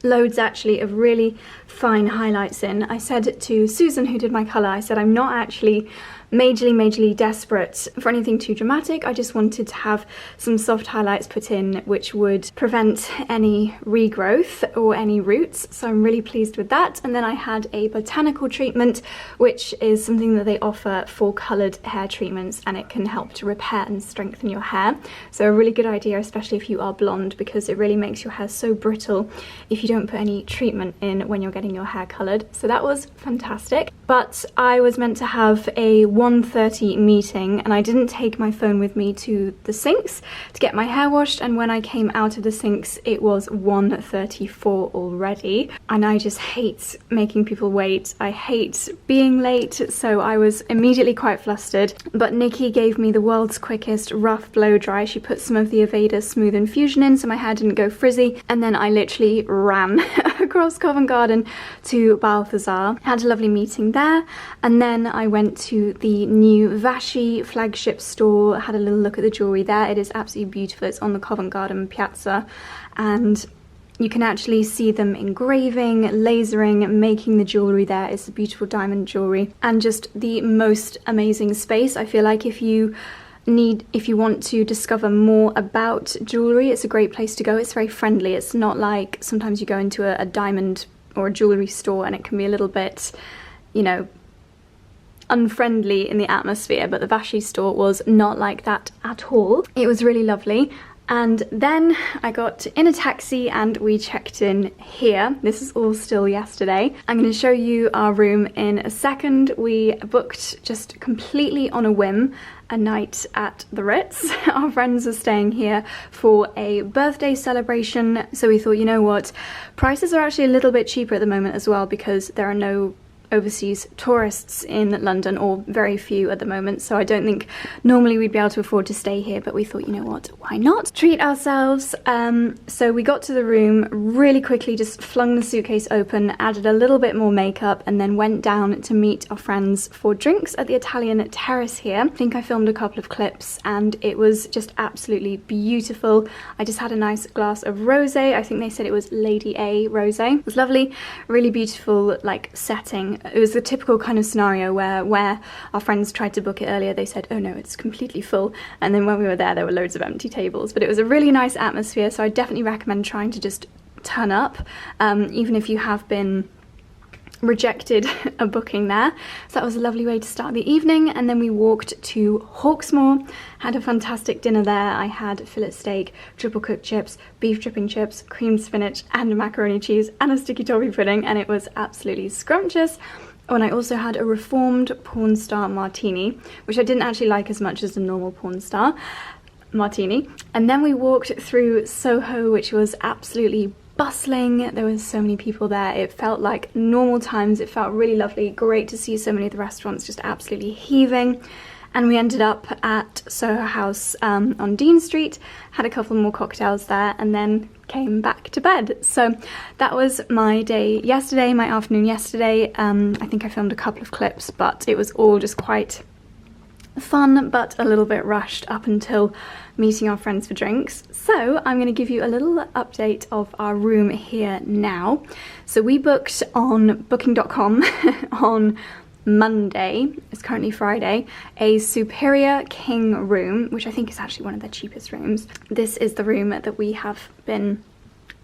loads actually of really fine highlights in. I said to Susan, who did my colour, I said I'm not actually majorly desperate for anything too dramatic. I just wanted to have some soft highlights put in which would prevent any regrowth or any roots, so I'm really pleased with that. And then I had a botanical treatment, which is something that they offer for coloured hair treatments, and it can help to repair and strengthen your hair. So a really good idea, especially if you are blonde, because it really makes your hair so brittle if you don't put any treatment in when you're getting your hair coloured. So that was fantastic. But I was meant to have a 1:30 meeting, and I didn't take my phone with me to the sinks to get my hair washed, and when I came out of the sinks it was 1:34 already, and I just hate making people wait. I hate being late, so I was immediately quite flustered. But Nikki gave me the world's quickest rough blow dry. She put some of the Aveda Smooth Infusion in so my hair didn't go frizzy, and then I literally ran across Covent Garden to Balthazar. Had a lovely meeting there, and then I went to the new Vashi flagship store, had a little look at the jewellery there. It is absolutely beautiful. It's on the Covent Garden piazza, and you can actually see them engraving, lasering, making the jewellery there. It's a beautiful diamond jewellery and just the most amazing space. I feel like if you want to discover more about jewellery, it's a great place to go. It's very friendly. It's not like sometimes you go into a diamond or a jewellery store and it can be a little bit, you know, unfriendly in the atmosphere, but the Vashi store was not like that at all. It was really lovely. And then I got in a taxi and we checked in here. This is all still yesterday. I'm going to show you our room in a second. We booked just completely on a whim a night at the Ritz. Our friends are staying here for a birthday celebration, so we thought, you know what, prices are actually a little bit cheaper at the moment as well because there are no overseas tourists in London, or very few at the moment, so I don't think normally we'd be able to afford to stay here, but we thought, you know what, why not treat ourselves. So we got to the room really quickly, just flung the suitcase open, added a little bit more makeup, and then went down to meet our friends for drinks at the Italian terrace here. I think I filmed a couple of clips and it was just absolutely beautiful. I just had a nice glass of rosé. I think they said it was Lady A rosé. It was lovely, really beautiful like setting. It was the typical kind of scenario where our friends tried to book it earlier. They said, oh no, it's completely full, and then when we were there were loads of empty tables. But it was a really nice atmosphere, so I definitely recommend trying to just turn up, even if you have been rejected a booking there. So that was a lovely way to start the evening. And then we walked to Hawksmoor, had a fantastic dinner there. I had fillet steak, triple cooked chips, beef dripping chips, creamed spinach and macaroni cheese, and a sticky toffee pudding, and it was absolutely scrumptious. Oh, and I also had a reformed porn star martini, which I didn't actually like as much as the normal porn star martini. And then we walked through Soho, which was absolutely bustling. There was so many people there. It felt like normal times. It felt really lovely. Great to see so many of the restaurants just absolutely heaving. And we ended up at Soho House on Dean Street, had a couple more cocktails there, and then came back to bed. So that was my day yesterday, my afternoon yesterday. I think I filmed a couple of clips, but it was all just quite fun, but a little bit rushed up until meeting our friends for drinks. So I'm going to give you a little update of our room here now. So we booked on booking.com on Monday, it's currently Friday, a Superior King room, which I think is actually one of their cheapest rooms. This is the room that we have been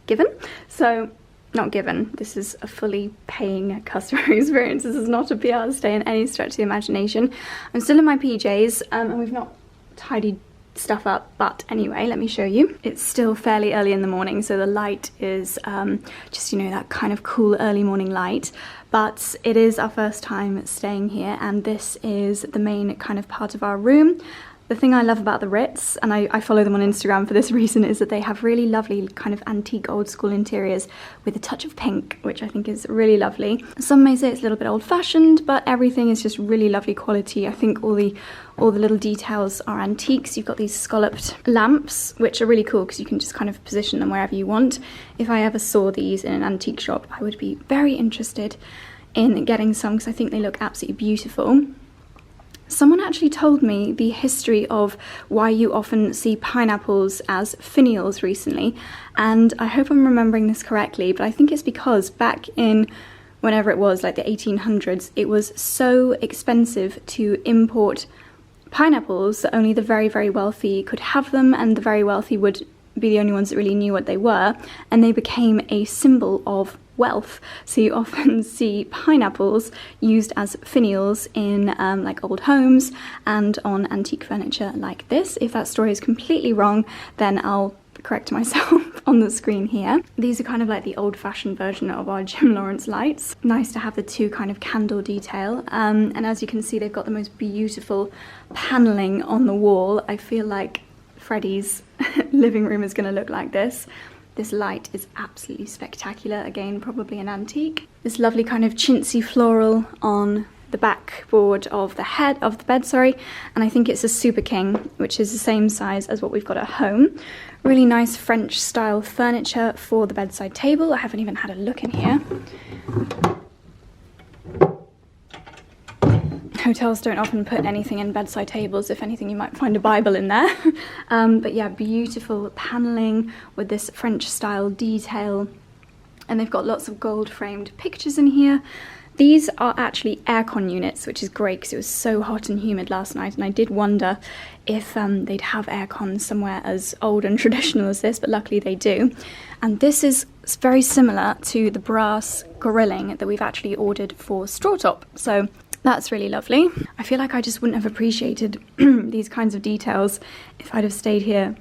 given. So not given, this is a fully paying customer experience. This is not a PR stay in any stretch of the imagination. I'm still in my PJs and we've not tidied stuff up, but anyway, let me show you. It's still fairly early in the morning, so the light is just, you know, that kind of cool early morning light, but it is our first time staying here, and this is the main kind of part of our room. The thing I love about the Ritz, and I follow them on Instagram for this reason, is that they have really lovely kind of antique old school interiors with a touch of pink, which I think is really lovely. Some may say it's a little bit old fashioned, but everything is just really lovely quality. I think all the little details are antiques. You've got these scalloped lamps, which are really cool because you can just kind of position them wherever you want. If I ever saw these in an antique shop, I would be very interested in getting some because I think they look absolutely beautiful. Someone actually told me the history of why you often see pineapples as finials recently, and I hope I'm remembering this correctly, but I think it's because back in whenever it was, like the 1800s, it was so expensive to import pineapples that only the very, very wealthy could have them, and the very wealthy would be the only ones that really knew what they were, and they became a symbol of wealth. So you often see pineapples used as finials in like old homes and on antique furniture like this. If that story is completely wrong, then I'll correct myself on the screen here. These are kind of like the old-fashioned version of our Jim Lawrence lights. Nice to have the two kind of candle detail, and as you can see, they've got the most beautiful paneling on the wall. I feel like Freddie's living room is going to look like this. This light is absolutely spectacular. Again, probably an antique. This lovely kind of chintzy floral on the backboard of the bed, sorry. And I think it's a Super King, which is the same size as what we've got at home. Really nice French style furniture for the bedside table. I haven't even had a look in here. Hotels don't often put anything in bedside tables. If anything, you might find a Bible in there. But yeah, beautiful paneling with this French style detail. And they've got lots of gold framed pictures in here. These are actually aircon units, which is great because it was so hot and humid last night, and I did wonder if they'd have aircon somewhere as old and traditional as this, but luckily they do. And this is very similar to the brass grilling that we've actually ordered for Straw Top. So that's really lovely. I feel like I just wouldn't have appreciated these kinds of details if I'd have stayed here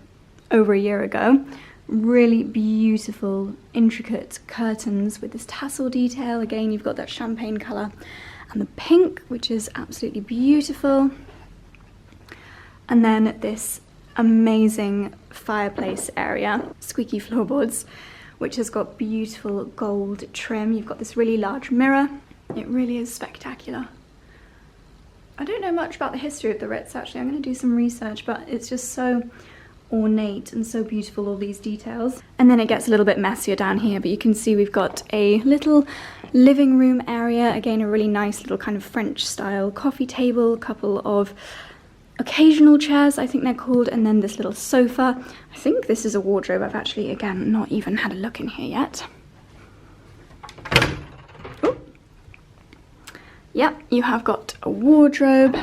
over a year ago. Really beautiful, intricate curtains with this tassel detail. Again, you've got that champagne colour and the pink, which is absolutely beautiful. And then this amazing fireplace area, squeaky floorboards, which has got beautiful gold trim. You've got this really large mirror. It really is spectacular. I don't know much about the history of the Ritz, actually. I'm going to do some research, but it's just so ornate and so beautiful, all these details. And then it gets a little bit messier down here, but you can see we've got a little living room area. Again, a really nice little kind of French style coffee table, a couple of occasional chairs, I think they're called, and then this little sofa. I think this is a wardrobe. I've actually, again, not even had a look in here yet. Ooh. Yep, you have got a wardrobe.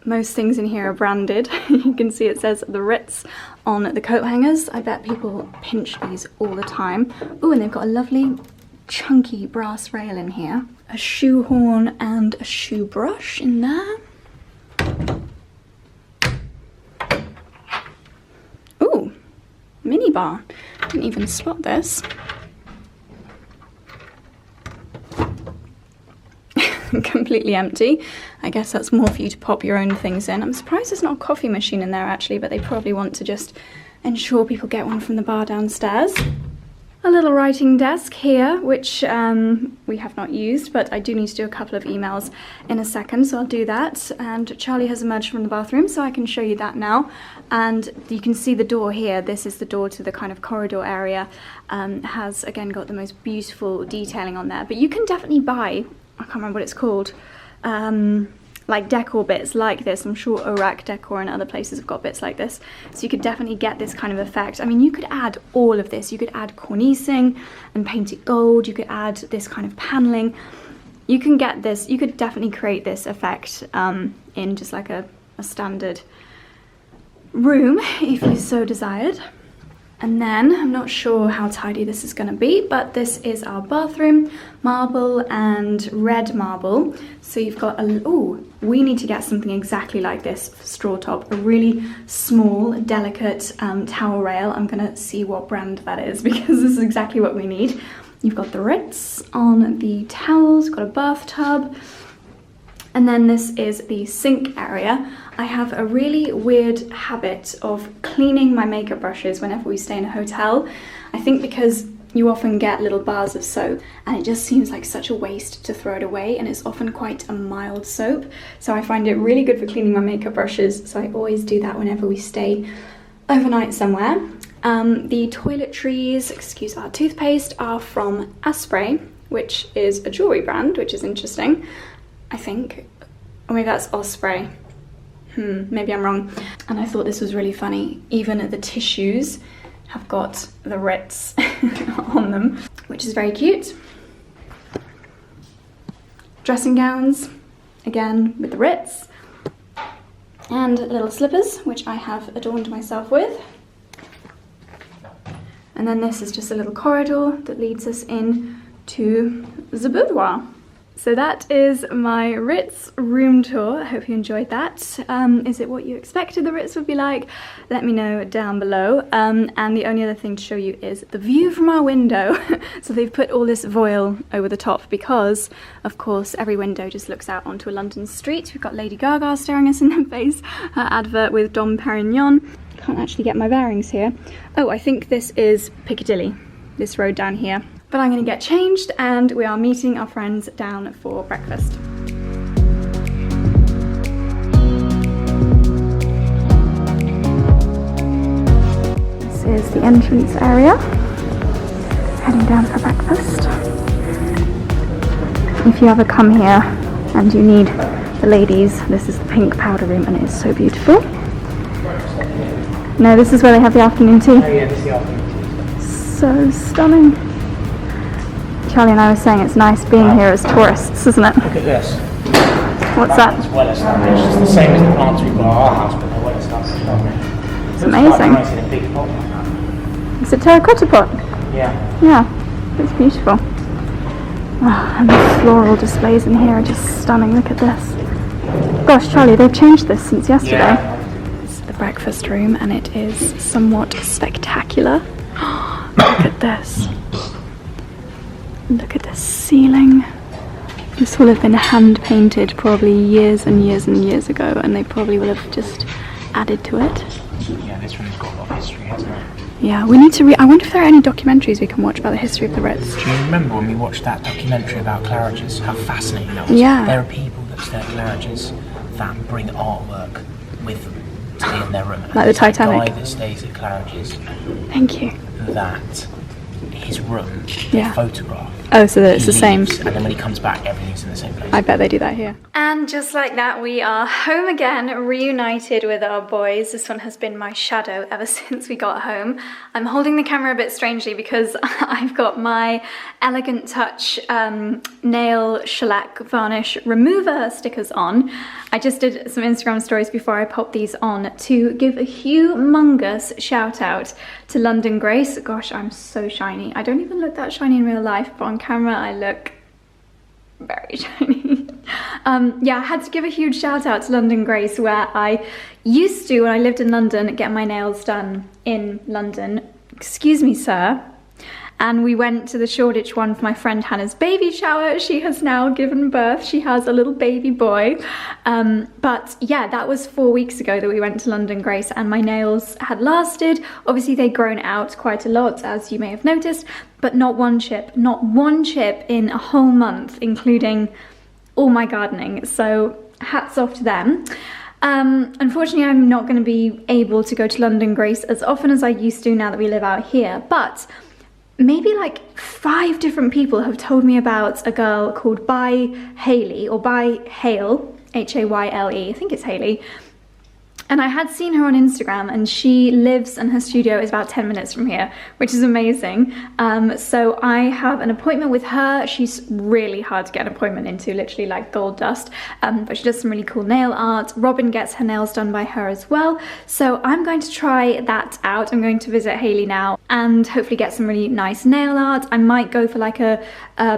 Most things in here are branded. You can see it says the Ritz on the coat hangers. I bet people pinch these all the time. Oh, and they've got a lovely chunky brass rail in here. A shoehorn and a shoe brush in there. Ooh, mini bar. Didn't even spot this. Completely empty. I guess that's more for you to pop your own things in. I'm surprised there's not a coffee machine in there actually, but they probably want to just ensure people get one from the bar downstairs. A little writing desk here, which we have not used, but I do need to do a couple of emails in a second, so I'll do that. And Charlie has emerged from the bathroom, so I can show you that now. And you can see the door here. This is the door to the kind of corridor area. Has, again, got the most beautiful detailing on there. But you can definitely buy, I can't remember what it's called, like decor bits like this. I'm sure Orac Decor and other places have got bits like this. So you could definitely get this kind of effect. I mean, you could add all of this. You could add cornicing and paint it gold. You could add this kind of paneling. You can get this, you could definitely create this effect in just like a standard room if you so desired. And then, I'm not sure how tidy this is going to be, but this is our bathroom, marble and red marble. So you've got a, oh, we need to get something exactly like this for Straw Top, a really small, delicate towel rail. I'm going to see what brand that is because this is exactly what we need. You've got the Ritz on the towels, got a bathtub. And then this is the sink area. I have a really weird habit of cleaning my makeup brushes whenever we stay in a hotel. I think because you often get little bars of soap and it just seems like such a waste to throw it away, and it's often quite a mild soap. So I find it really good for cleaning my makeup brushes, so I always do that whenever we stay overnight somewhere. The toiletries, excuse our toothpaste, are from Asprey, which is a jewellery brand, which is interesting. I think, or maybe that's Osprey. Maybe I'm wrong. And I thought this was really funny. Even the tissues have got the Ritz on them, which is very cute. dressing gowns, again with the Ritz, and little slippers, which I have adorned myself with. And then this is just a little corridor that leads us in to the boudoir. So that is my Ritz room tour. I hope you enjoyed that. Is it what you expected the Ritz would be like? Let me know down below. And the only other thing to show you is the view from our window. So they've put all this voile over the top because, of course, every window just looks out onto a London street. We've got Lady Gaga staring us in the face, her advert with Dom Perignon. Can't actually get my bearings here. Oh, I think this is Piccadilly, this road down here. But I'm going to get changed and we are meeting our friends down for breakfast. This is the entrance area. Heading down for breakfast. If you ever come here and you need the ladies, this is the pink powder room and it is so beautiful. No, this is where they have the afternoon tea.
Oh yeah, this is the afternoon tea.
So stunning. Charlie and I were saying it's nice being here as tourists, isn't it?
Look at this.
What's that?
It's well established. It's the same as the plants we've got at our house, but they're well established, aren't they?
It's amazing.
Nice in a big pot like that.
It's a terracotta pot.
Yeah.
Yeah, it's beautiful. Oh, and the floral displays in here are just stunning. Look at this. Gosh, Charlie, they've changed this since yesterday.
Yeah.
It's the breakfast room and it is somewhat spectacular. Look at this. Look at the ceiling. This will have been hand painted probably years and years and years ago, and they probably will have just added to it.
Yeah, this room's got a lot of history, hasn't it?
Yeah, we need to I wonder if there are any documentaries we can watch about the history of the Ritz.
Do you remember when we watched that documentary about Claridge's? How fascinating that was.
Yeah.
There are people that stay at Claridge's that bring artwork with them to be in their room.
Like the Titanic.
A guy that stays at Claridge's,
Thank you.
that his room,
Yeah.
photograph.
Oh, so that it's
He
the same.
leaves, and then when he comes back, everything's in the same place.
I bet they do that here. And just like that, we are home again, reunited with our boys. This one has been my shadow ever since we got home. I'm holding the camera a bit strangely because I've got my Elegant Touch nail shellac varnish remover stickers on. I just did some Instagram stories before I popped these on to give a humongous shout out to London Grace. Gosh, I'm so shiny. I don't even look that shiny in real life, but on camera I look very shiny. Yeah, I had to give a huge shout out to London Grace, where I used to, when I lived in London, get my nails done in London. Excuse me, sir. And we went to the Shoreditch one for my friend Hannah's baby shower. She has now given birth. She has a little baby boy. But yeah, that was 4 weeks ago that we went to London Grace and my nails had lasted. Obviously they'd grown out quite a lot, as you may have noticed, but not one chip in a whole month, including all my gardening. So hats off to them. Unfortunately, I'm not going to be able to go to London Grace as often as I used to now that we live out here, but maybe like 5 different people have told me about a girl called Hayley, or Hale, Hayle, I think it's Hayley. And I had seen her on Instagram, and she lives, and her studio is about 10 minutes from here, which is amazing. So I have an appointment with her. She's really hard to get an appointment into, literally like gold dust. But she does some really cool nail art. Robin gets her nails done by her as well. So I'm going to try that out. I'm going to visit Hayley now and hopefully get some really nice nail art. I might go for like a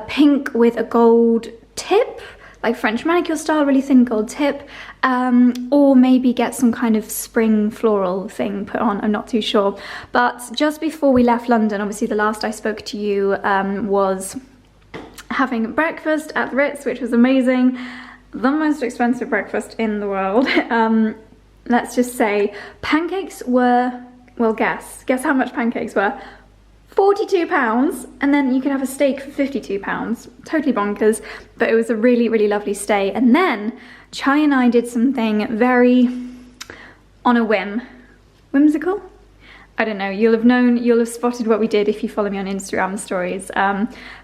pink with a gold tip, like French manicure style, really thin gold tip, or maybe get some kind of spring floral thing put on, I'm not too sure. But just before we left London, obviously the last I spoke to you was having breakfast at the Ritz, which was amazing. The most expensive breakfast in the world. Let's just say pancakes were, well, guess how much pancakes were? £42, and then you could have a steak for £52. Totally bonkers, but it was a really, really lovely stay. And then Charlie and I did something very on a whim. Whimsical? I don't know, you'll have spotted what we did if you follow me on Instagram stories.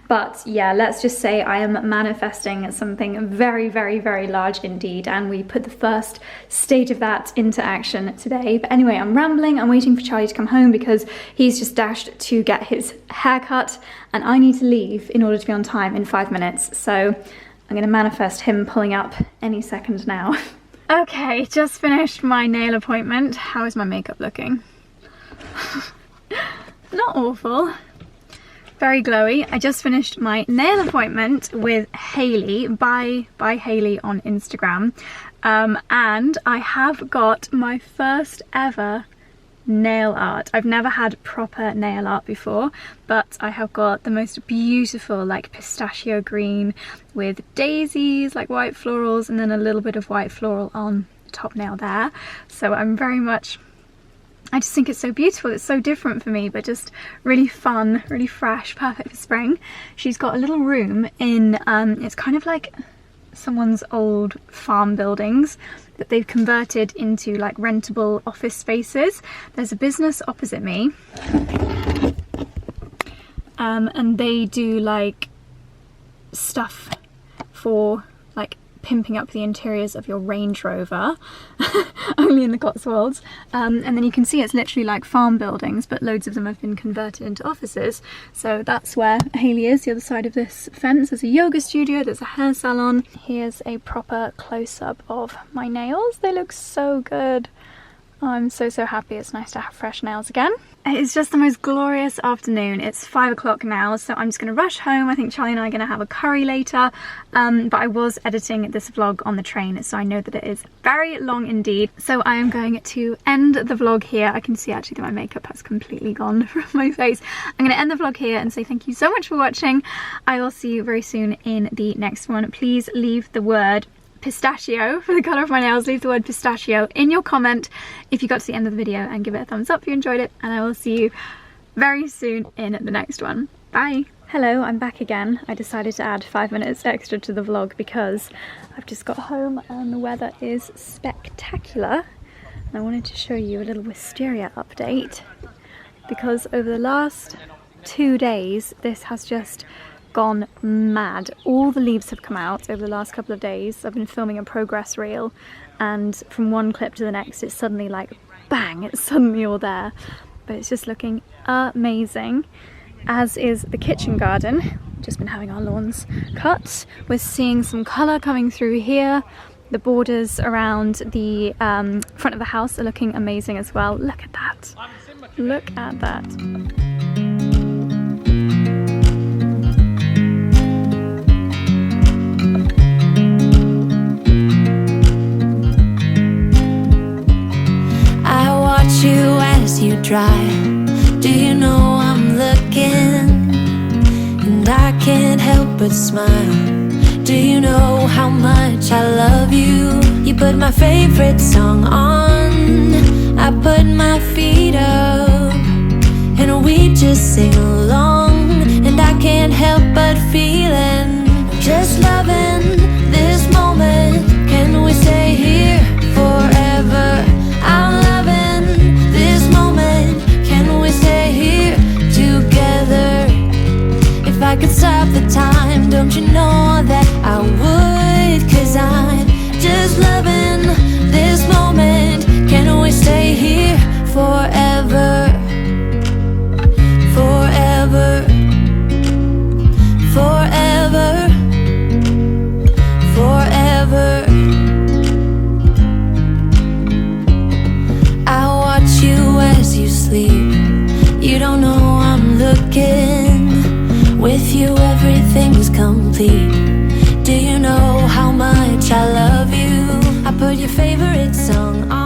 But yeah, let's just say I am manifesting something very, very, very large indeed, and we put the first stage of that into action today. But anyway, I'm rambling. I'm waiting for Charlie to come home because he's just dashed to get his hair cut, and I need to leave in order to be on time in 5 minutes. So I'm gonna manifest him pulling up any second now. Okay, just finished my nail appointment. How is my makeup looking? Not awful. Very glowy. I just finished my nail appointment with Hayley, by Hayley on Instagram. And I have got my first ever nail art. I've never had proper nail art before, but I have got the most beautiful like pistachio green with daisies, like white florals, and then a little bit of white floral on the top nail there. So I'm very much, I just think it's so beautiful. It's so different for me, but just really fun, really fresh, perfect for spring. She's got a little room in, it's kind of like someone's old farm buildings that they've converted into like rentable office spaces. There's a business opposite me, and they do like stuff for like pimping up the interiors of your Range Rover, only in the Cotswolds. And then you can see it's literally like farm buildings, but loads of them have been converted into offices. So that's where Hayley is. The other side of this fence, there's a yoga studio, there's a hair salon. Here's a proper close-up of my nails. They look so good. I'm so happy. It's nice to have fresh nails again. It's just the most glorious afternoon. It's 5 o'clock now, so I'm just going to rush home. I think Charlie and I are going to have a curry later, but I was editing this vlog on the train, so I know that it is very long indeed. So I am going to end the vlog here. I can see actually that my makeup has completely gone from my face. I'm going to end the vlog here and say thank you so much for watching. I will see you very soon in the next one. Please leave the word pistachio for the colour of my nails. Leave the word pistachio in your comment if you got to the end of the video, and give it a thumbs up if you enjoyed it, and I will see you very soon in the next one. Bye! Hello, I'm back again. I decided to add 5 minutes extra to the vlog because I've just got home and the weather is spectacular, and I wanted to show you a little wisteria update because over the last 2 days this has just gone mad. All the leaves have come out over the last couple of days. I've been filming a progress reel, and from one clip to the next it's suddenly like bang, it's suddenly all there. But it's just looking amazing, as is the kitchen garden. Just been having our lawns cut. We're seeing some colour coming through here. The borders around the front of the house are looking amazing as well. Look at that. Look at that.
You as you drive, do you know I'm looking? And I can't help but smile. Do you know how much I love you? You put my favorite song on, I put my feet up, and we just sing along. And I can't help but feeling, just loving this moment. Can we stay here forever? I'm loving this moment. Can we stay here together? If I could stop the time, don't you know that I would? 'Cause I'm just loving this moment. Can we stay here forever? Forever. Forever. Forever. I watch you as you sleep. You don't know I'm looking. With you everything's complete. Do you know how much I love you? I put your favorite song on.